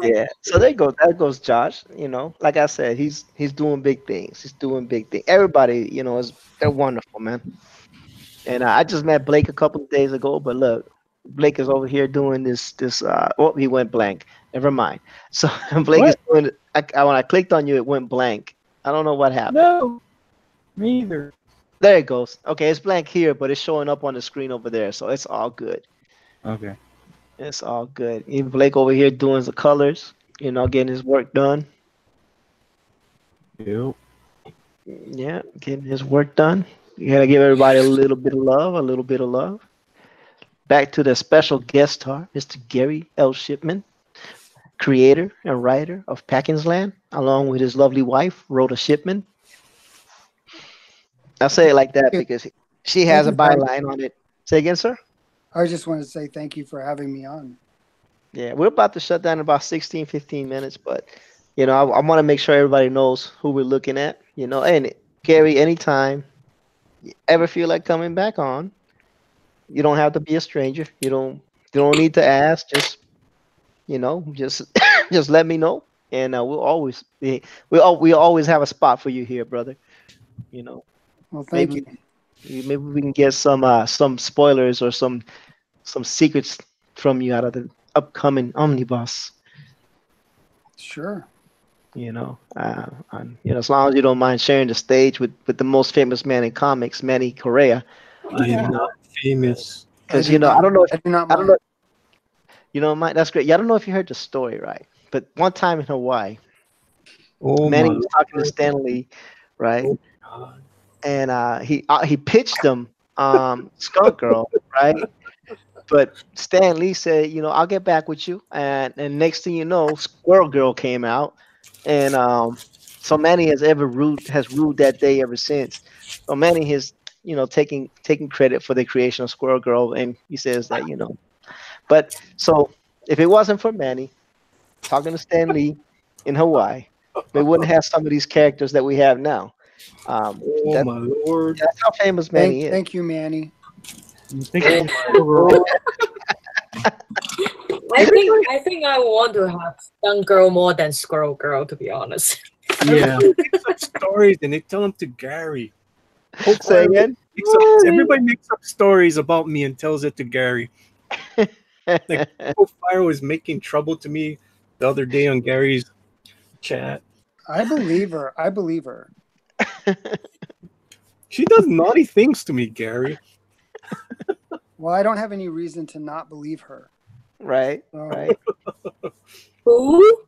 Yeah. So there goes that goes Josh. Like I said, he's doing big things. He's doing big things. Everybody, they're wonderful, man. And I just met Blake a couple of days ago, but look, Blake is over here doing this. Oh, he went blank. Never mind. So Blake is doing it. When I clicked on you, it went blank. I don't know what happened. No, me either. There it goes. Okay, it's blank here, but it's showing up on the screen over there, so it's all good. Okay. It's all good. Even Blake over here doing the colors, getting his work done. Yep. Yeah, getting his work done. You gotta give everybody a little bit of love, a little bit of love. Back to the special guest star, Mr. Gary L. Shipman, creator and writer of Packing's Land, along with his lovely wife, Rhoda Shipman. I say it like that because she has a byline on it. Say again, sir? I just want to say thank you for having me on. Yeah, we're about to shut down in about 16, 15 minutes, but I want to make sure everybody knows who we're looking at. And Gary, anytime you ever feel like coming back on, you don't have to be a stranger. You don't need to ask. Just just let me know, and we'll always we always have a spot for you here, brother. Well, thank Maybe you. maybe we can get some spoilers or some secrets from you out of the upcoming omnibus. Sure. As long as you don't mind sharing the stage with the most famous man in comics, Manny Correa. I am not famous. Because I don't know if I do not I don't mind. know. Mike, that's great. Yeah, I don't know if you heard the story, right? But one time in Hawaii, Oh Manny my was talking to lord. Stanley, right? Oh god. And he pitched him Skunk Girl, right? But Stan Lee said, I'll get back with you. And next thing you know, Squirrel Girl came out, and so Manny has ruled that day ever since. So Manny has taking credit for the creation of Squirrel Girl, and he says that. But so if it wasn't for Manny talking to Stan Lee in Hawaii, we wouldn't have some of these characters that we have now. Oh That my lord. that's how famous Manny is. Thank you, Manny. Thank you for I think I want to have Skunk Girl more than Squirrel Girl, to be honest. Yeah. Everybody makes up stories and they tell them to Gary. Say again. Everybody makes up stories about me and tells it to Gary. Like Fire was making trouble to me the other day on Gary's chat. I believe her. I believe her. She does naughty things to me, Gary. Well, I don't have any reason to not believe her. Right. So, Right. Who?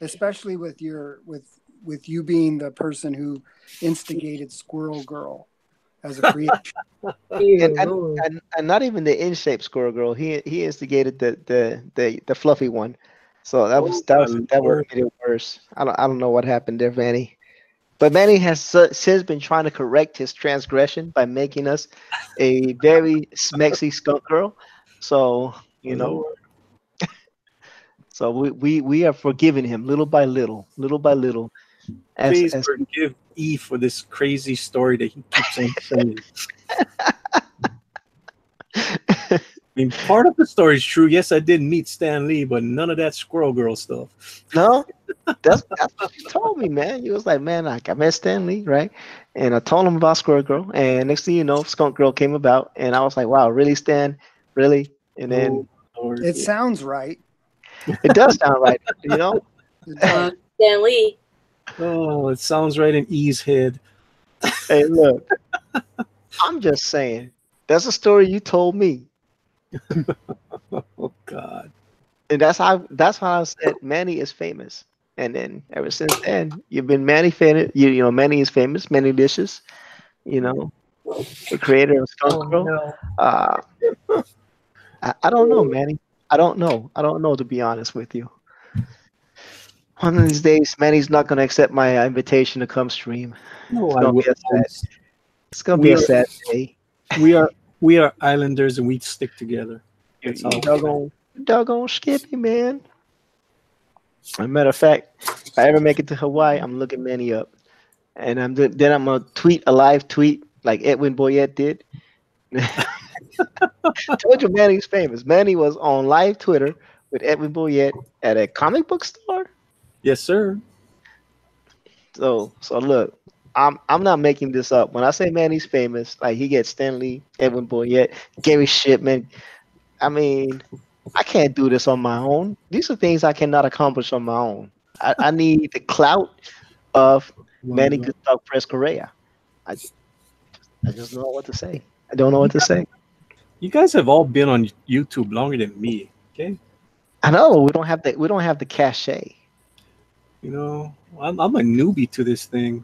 especially with you being the person who instigated Squirrel Girl as a creation. And not even the in-shape Squirrel Girl. He instigated the fluffy one. So that was that Lord. made it worse. I don't know what happened there, Manny. But Manny has since been trying to correct his transgression by making us a very smexy skunk girl. So Lord. so we are forgiving him little by little, Please as forgive E for this crazy story that he keeps on saying. I mean, part of the story is true. Yes, I did meet Stan Lee, but none of that Squirrel Girl stuff. No, that's what you told me, man. You was like, man, like I met Stan Lee, right? And I told him about Squirrel Girl, and next thing you know, Skunk Girl came about, and I was like, wow, really, Stan, really? And then Oh, Lord. It sounds right. it does sound right, It does. Stan Lee. Oh, it sounds right in E's head. Hey, look, I'm just saying, that's a story you told me, Oh God. and that's how I said Manny is famous. And then ever since then, you've been Manny fan. Manny is famous. Manny Dishes. You know, the creator of Skunk Oh Girl. no. Uh, I don't know, Manny. I don't know. I don't know, to be honest with you. One of these days, Manny's not going to accept my invitation to come stream. No, It's I going to will. be a sad. It's going to be We a are sad day. we are islanders and we stick together. You That's how. doggone Skippy, man. As a matter of fact, if I ever make it to Hawaii, I'm looking Manny up, and then I'm gonna tweet a live tweet like Edwin Boyette did. Told you Manny's famous. Manny was on live Twitter with Edwin Boyette at a comic book store. Yes, sir. So look, I'm not making this up. When I say Manny's famous, like he gets Stanley, Edwin Boyette, Gary Shipman. I mean, I can't do this on my own. These are things I cannot accomplish on my own. I need the clout of My Manny Lord. Gustav Press Correa. I just don't know what to say. I don't know what to say. You guys have all been on YouTube longer than me. Okay. I know we don't have the cachet. You know, I'm a newbie to this thing.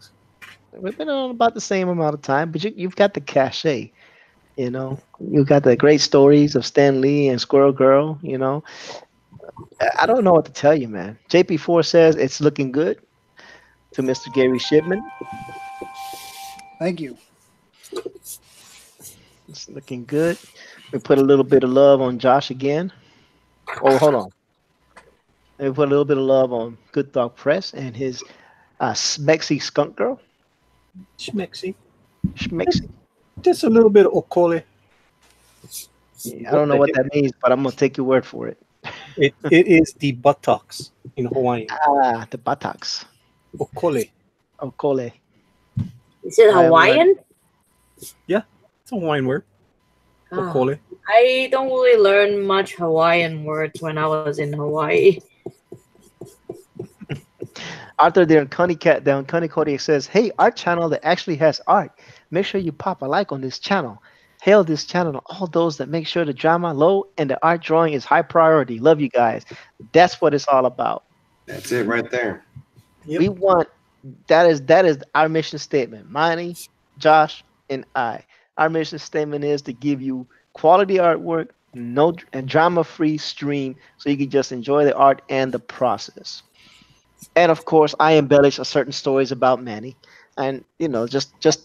We've been on about the same amount of time, but you've got the cachet. You've got the great stories of Stan Lee and Squirrel Girl. I don't know what to tell you, man. JP4 says it's looking good to Mr. Gary Shipman. Thank you. It's looking good. We put a little bit of love on Josh again. Oh, hold on. We put a little bit of love on Good Dog Press and his Smexy Skunk Girl. Schmexy. Schmexy. Just a little bit of okole. Yeah, I don't know what that means, but I'm gonna take your word for it. It is the buttocks in Hawaiian. The buttocks. Okole. Okole. Is it Hawaiian? It's a Hawaiian word. Oh, Okole. I don't really learn much Hawaiian words when I was in Hawaii. Arthur there in down Cunny Cody says, "Hey, our channel that actually has art. Make sure you pop a like on this channel. Hail this channel to all those that make sure the drama low and the art drawing is high priority. Love you guys. That's what it's all about. That's it right there. Yep. We want that is our mission statement. Money, Josh, and I. Our mission statement is to give you quality artwork, no and drama-free stream, so you can just enjoy the art and the process. And of course, I embellish a certain stories about Manny, and just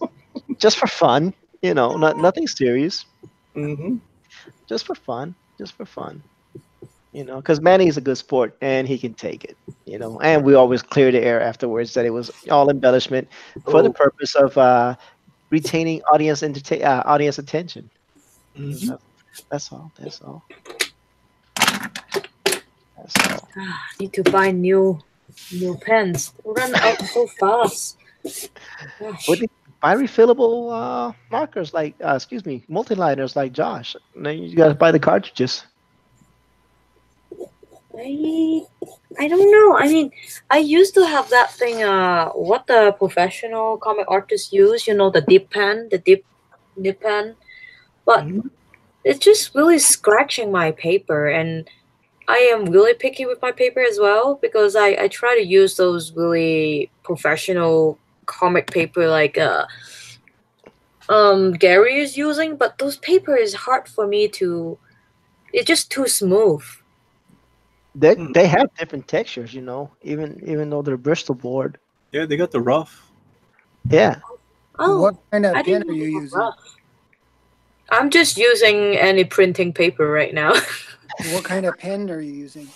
for fun. Nothing serious, Mm-hmm. just for fun, just for fun. Because Manny is a good sport and he can take it. And we always clear the air afterwards that it was all embellishment for the Oh. purpose of retaining audience attention. Mm-hmm. That's all. That's all. That's all. Need to buy new pens. Run out so fast. Gosh. What do you buy refillable markers like multiliners like Josh. Then you gotta buy the cartridges. I don't know. I mean, I used to have that thing. What the professional comic artists use. The dip pen, dip pen, but Mhm. it's just really scratching my paper, and I am really picky with my paper as well because I try to use those really professional comic paper like Gary is using, but those paper is hard for me to. It's just too smooth. They have different textures, even though they're Bristol board. Yeah, they got the rough. Yeah. Oh, What kind of I pen didn't are know you they were using? rough. I'm just using any printing paper right now. What kind of pen are you using?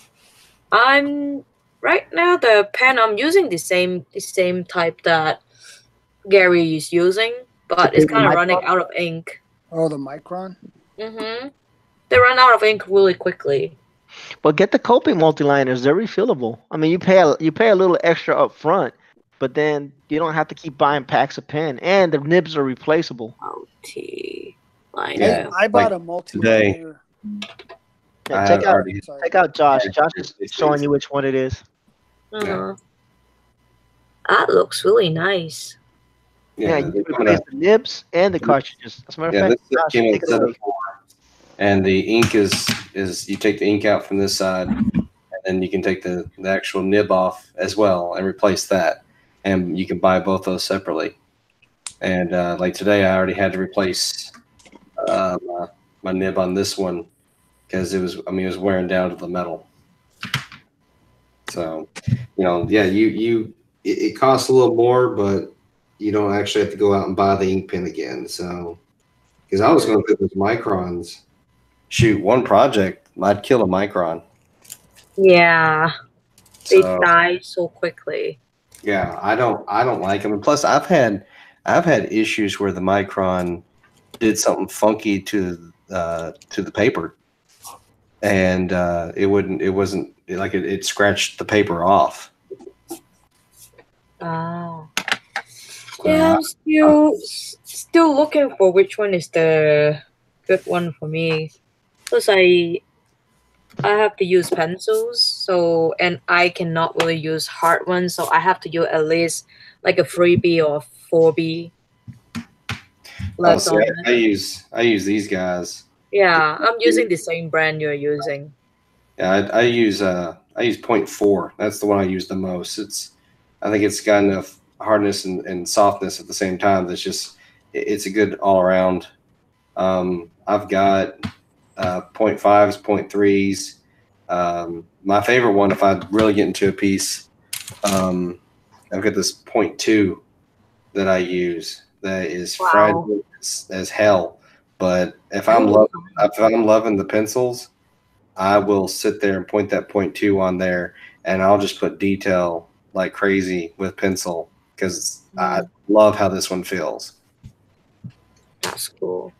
I'm right now the pen I'm using the same type that Gary is using, but it's kind of running out of ink. Oh, the Micron? Mm-hmm. They run out of ink really quickly. But get the coping multiliners. They're refillable. I mean, you pay a little extra up front, but then you don't have to keep buying packs of pen, and the nibs are replaceable. OT Yeah. liner. I bought Like a multi-liner. Yeah, I check out already Sorry. check out Josh. Yeah, Josh is it's- showing you which one it is. Uh-huh. That looks really nice. Yeah, yeah, you they're can coming replace out. the nibs and the cartridges. As a matter Yeah, of this fact, Josh, came in take it set away. of 4, and the ink is you take the ink out from this side, and then you can take the actual nib off as well and replace that, and you can buy both those separately. And like today, I already had to replace my nib on this one because it was wearing down to the metal. So, yeah, it costs a little more, but you don't actually have to go out and buy the ink pen again. So, because I was going to put those microns. Shoot, one project I'd kill a micron. Yeah, they So die so quickly. yeah, I don't like them. And plus, I've had issues where the micron did something funky to the paper, and it scratched the paper off. Oh. Yeah, I'm still looking for which one is the good one for me. Because I have to use pencils, and I cannot really use hard ones, so I have to use at least like a 3B or 4B left See, on I it. use these guys. Yeah, I'm using the same brand you're using. Yeah, I use 0.4. That's the one I use the most. I think it's got enough hardness and softness at the same time. It's a good all around. I've got 0.5s, 0.3s. My favorite one, if I really get into a piece, I've got this 0.2 that I use that is fragile as hell. But if I'm loving the pencils, I will sit there and point that 0.2 on there, and I'll just put detail like crazy with pencil because I love how this one feels. That's cool.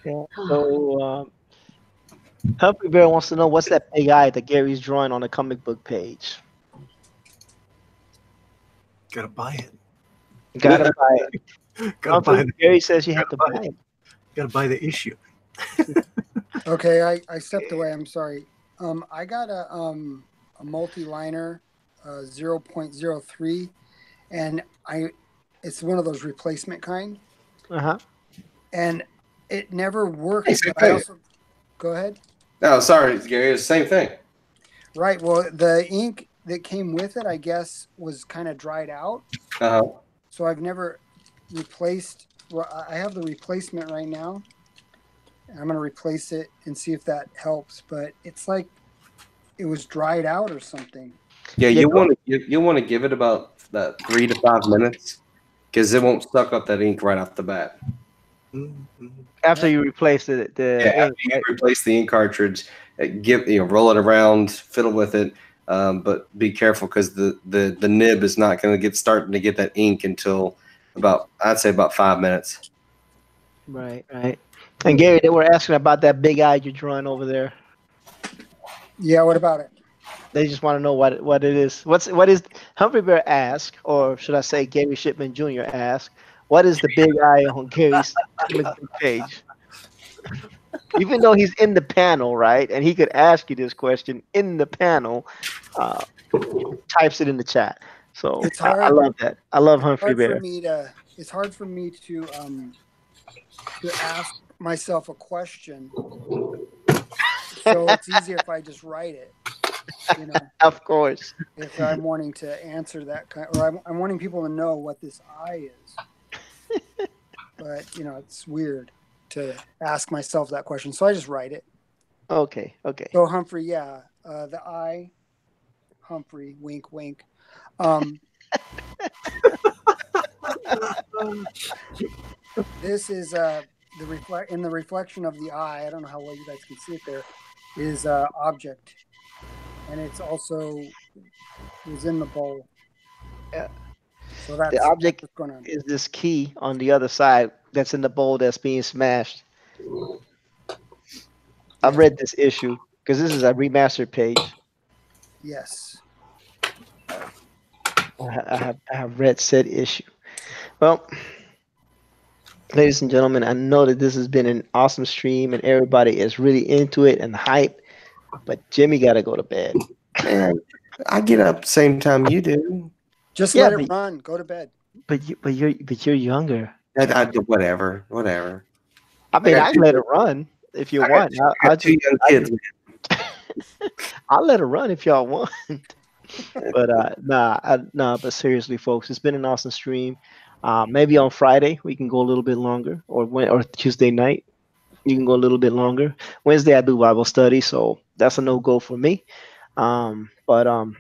Yeah. So, Humphrey Bear wants to know what's that big eye that Gary's drawing on the comic book page. Gotta buy it. You gotta buy it. Gotta buy Gary says you have to buy it. Gotta buy the issue. Okay, I stepped away. I'm sorry. I got a multi-liner 0.03, and it's one of those replacement kind, and it never worked. Hey, same but I thing. also go ahead. No, sorry, Gary. It's the same thing. Right. Well, the ink that came with it, I guess, was kind of dried out. So I've never replaced. Well, I have the replacement right now. I'm going to replace it and see if that helps. But it's like it was dried out or something. Yeah, you want to give it about that 3 to 5 minutes because it won't suck up that ink right off the bat. After you replace the ink, after you replace the ink cartridge, roll it around, fiddle with it, but be careful because the nib is not going to starting to get that ink until I'd say about 5 minutes. Right. And Gary, they were asking about that big eye you're drawing over there. Yeah, what about it? They just want to know what it is. What is Humphrey Bear asked, or should I say Gary Shipman Jr. asked, what is the big eye on Gary's page? Even though he's in the panel, right, and he could ask you this question in the panel, types it in the chat. So it's hard, I love that. I love Humphrey Bear. It's hard for me to ask myself a question. So it's easier if I just write it. Of course. If I'm wanting to answer that or I'm wanting people to know what this eye is. But it's weird to ask myself that question, so I just write it. Okay. So Humphrey, the eye, Humphrey, wink, wink. This is in the reflection of the eye. I don't know how well you guys can see it. There is object, and it's also is in the bowl. Yeah. So that's the object what's going on. Is this key on the other side that's in the bowl that's being smashed. I've read this issue because this is a remastered page. Yes. I have read said issue. Well, ladies and gentlemen, I know that this has been an awesome stream and everybody is really into it and hype, but Jimmy got to go to bed. Man, I get up same time you do. Just let it run. Go to bed. But you're younger. Whatever. I mean, I let it run if you want. I'll two young kids. I'll let it run if y'all want. But but seriously, folks, it's been an awesome stream. Maybe on Friday we can go a little bit longer, or Tuesday night you can go a little bit longer. Wednesday I do Bible study, so that's a no-go for me. That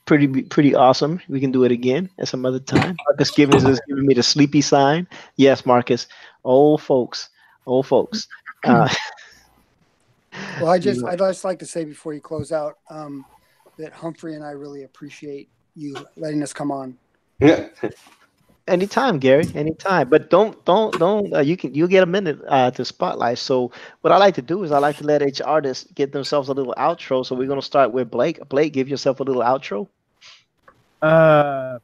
pretty awesome. We can do it again at some other time. Marcus is giving me the sleepy sign. Yes, Marcus. Old folks. Well, I'd just like to say before you close out that Humphrey and I really appreciate you letting us come on. Yeah. Anytime, Gary. Anytime. But don't. You'll get a minute to spotlight. So what I like to do is I like to let each artist get themselves a little outro. So we're gonna start with Blake. Blake, give yourself a little outro. I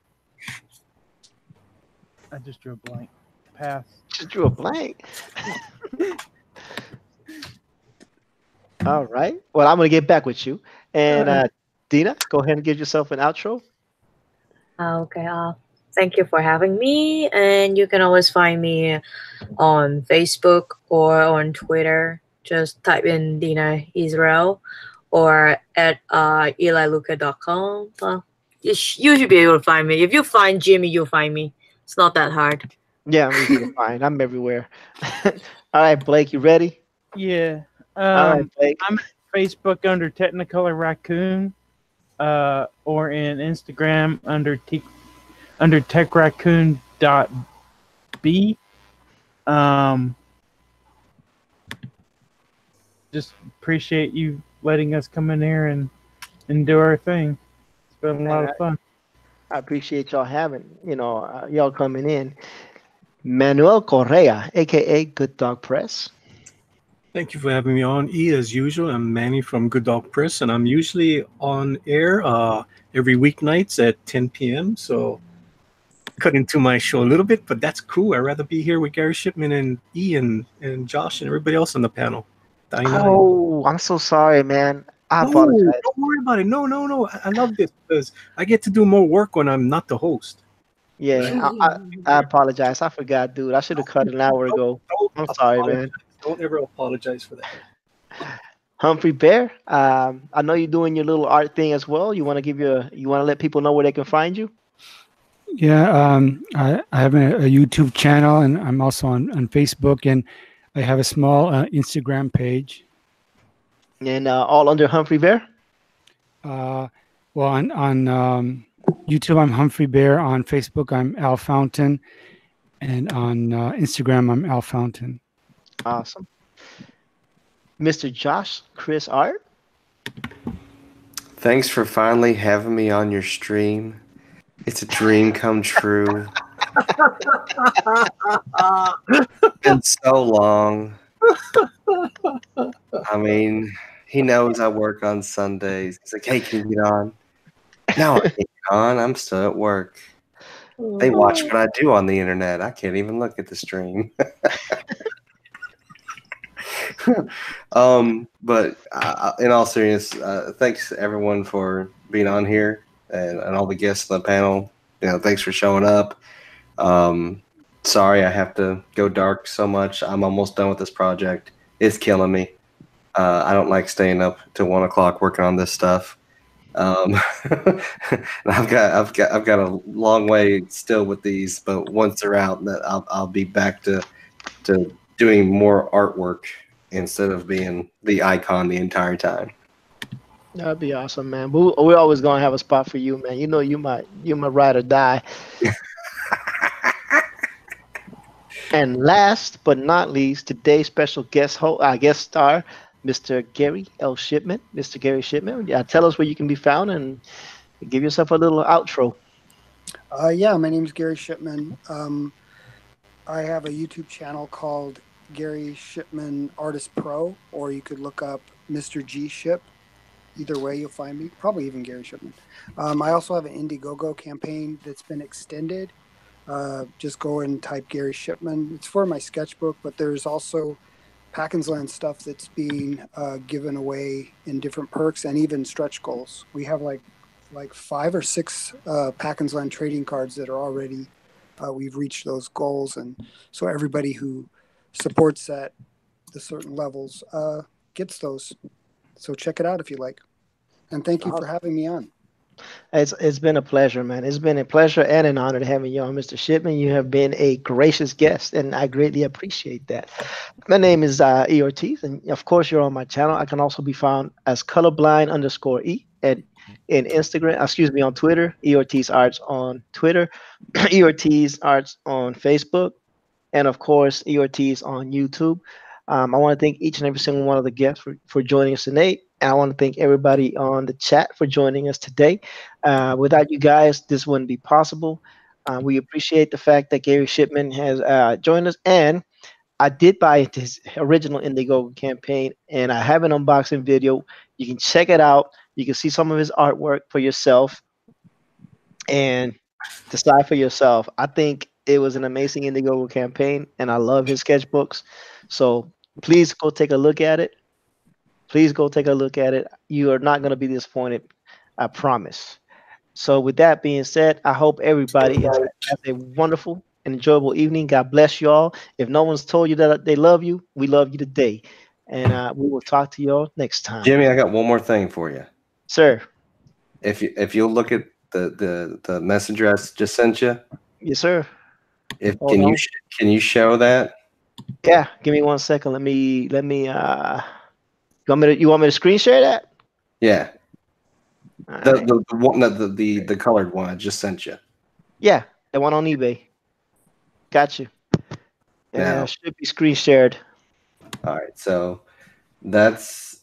just drew a blank. Pass. Just drew a blank. All right. Well, I'm gonna get back with you. And Dina, go ahead and give yourself an outro. Okay. Thank you for having me. And you can always find me on Facebook or on Twitter. Just type in Dina Israel or at eliluca.com. Well, you should be able to find me. If you find Jimmy, you'll find me. It's not that hard. Yeah, I'm easy to find. I'm everywhere. All right, Blake, you ready? Yeah. All right, Blake. I'm at Facebook under Technicolor Raccoon, or in Instagram under techraccoon.b. Just appreciate you letting us come in here and do our thing. It's been a lot of fun. I appreciate y'all y'all coming in. Manuel Correa, aka Good Dog Press. Thank you for having me on. As usual, I'm Manny from Good Dog Press, and I'm usually on air every weeknights at 10 p.m. So cut into my show a little bit, but that's cool. I'd rather be here with Gary Shipman and Ian and Josh and everybody else on the panel. Oh, I'm so sorry, man. I No, apologize. don't worry about it. No. I love this because I get to do more work when I'm not the host. Yeah, I apologize. I forgot, dude. I should have cut it an hour ago. Don't I'm sorry, apologize. man. Don't ever apologize for that. Humphrey Bear, I know you're doing your little art thing as well. You want to let people know where they can find you? Yeah, I have a YouTube channel, and I'm also on Facebook, and I have a small Instagram page. And all under Humphrey Bear? Well, on YouTube, I'm Humphrey Bear. On Facebook, I'm Al Fountain. And on Instagram, I'm Al Fountain. Awesome. Mr. JoshChris.Art. Thanks for finally having me on your stream. It's a dream come true. It's been so long. I mean, he knows I work on Sundays. He's like, hey, can you get on? No, I can't get on. I'm still at work. They watch what I do on the internet. I can't even look at the stream. But in all seriousness, thanks everyone for being on here and all the guests on the panel. Thanks for showing up. Sorry I have to go dark so much. I'm almost done with this project. It's killing me. I don't like staying up till 1 o'clock working on this stuff. I've got a long way still with these, but once they're out, that I'll be back to doing more artwork instead of being the icon the entire time. That'd be awesome, man. We're always gonna have a spot for you, man. You my ride or die. And last but not least, today's special guest star, Mr. Gary L. Shipman. Mr. Gary Shipman, tell us where you can be found and give yourself a little outro. Yeah, my name is Gary Shipman. I have a YouTube channel called Gary Shipman Artist Pro, or you could look up Mr. G Ship. Either way, you'll find me. Probably even Gary Shipman. I also have an Indiegogo campaign that's been extended. Just go and type Gary Shipman. It's for my sketchbook, but there's also Packins Land stuff that's being given away in different perks and even stretch goals. We have like 5 or 6 Packins Land trading cards that are already, we've reached those goals. And so everybody who supports at the certain levels gets those. So check it out if you like. And thank you for having me on. It's been a pleasure, man. It's been a pleasure and an honor to have you on, Mr. Shipman. You have been a gracious guest, and I greatly appreciate that. My name is Ortiz, and of course, you're on my channel. I can also be found as colorblind_E in Instagram. Excuse me, on Twitter. Ortiz Arts on Twitter. Ortiz Arts on Facebook, and of course, Ortiz on YouTube. I want to thank each and every single one of the guests for joining us tonight. And I want to thank everybody on the chat for joining us today. Without you guys, this wouldn't be possible. We appreciate the fact that Gary Shipman has joined us. And I did buy his original Indiegogo campaign, and I have an unboxing video. You can check it out. You can see some of his artwork for yourself and decide for yourself. I think it was an amazing Indiegogo campaign, and I love his sketchbooks. So please go take a look at it. Please go take a look at it. You are not going to be disappointed. I promise. So with that being said, I hope everybody has a wonderful and enjoyable evening. God bless you all. If no one's told you that they love you, we love you today. And we will talk to you all next time. Jimmy, I got one more thing for you. Sir. If you'll look at the messenger I just sent you. Yes, sir. Can you show that? Yeah, give me 1 second. Let me you want me to screen share that? Yeah. The one the colored one I just sent you. Yeah, the one on eBay. Got you. Yeah, should be screen shared. All right, so that's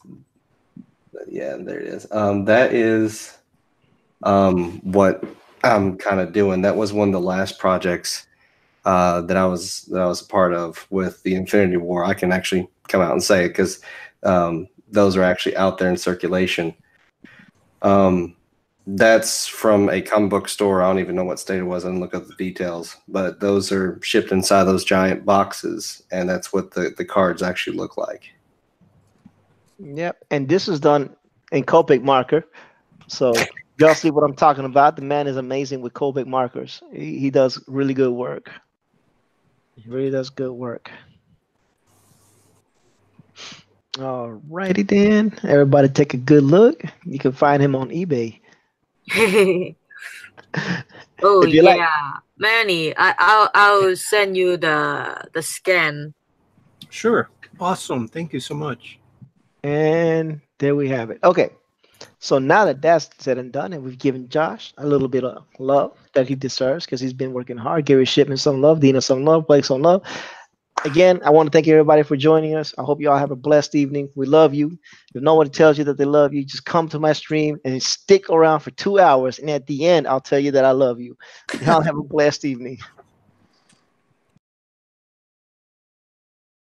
there it is. That is what I'm kind of doing. That was one of the last projects that I was a part of with the Infinity War. I can actually come out and say it because those are actually out there in circulation. That's from a comic book store. I don't even know what state it was. I didn't look up the details, but those are shipped inside those giant boxes, and that's what the cards actually look like. Yep, and this is done and Copic marker. So y'all see what I'm talking about. The man is amazing with Copic markers. He does really good work. He really does good work. All righty then. Everybody take a good look. You can find him on eBay. Oh If you yeah, like. Manny, I'll send you the scan. Sure. Awesome. Thank you so much. And there we have it. Okay. So now that that's said and done, and we've given Josh a little bit of love that he deserves because he's been working hard. Give his Shipman some love, Dina some love, Blake some love. Again, I want to thank everybody for joining us. I hope you all have a blessed evening. We love you. If no one tells you that they love you, just come to my stream and stick around for 2 hours. And at the end, I'll tell you that I love you. Y'all have a blessed evening.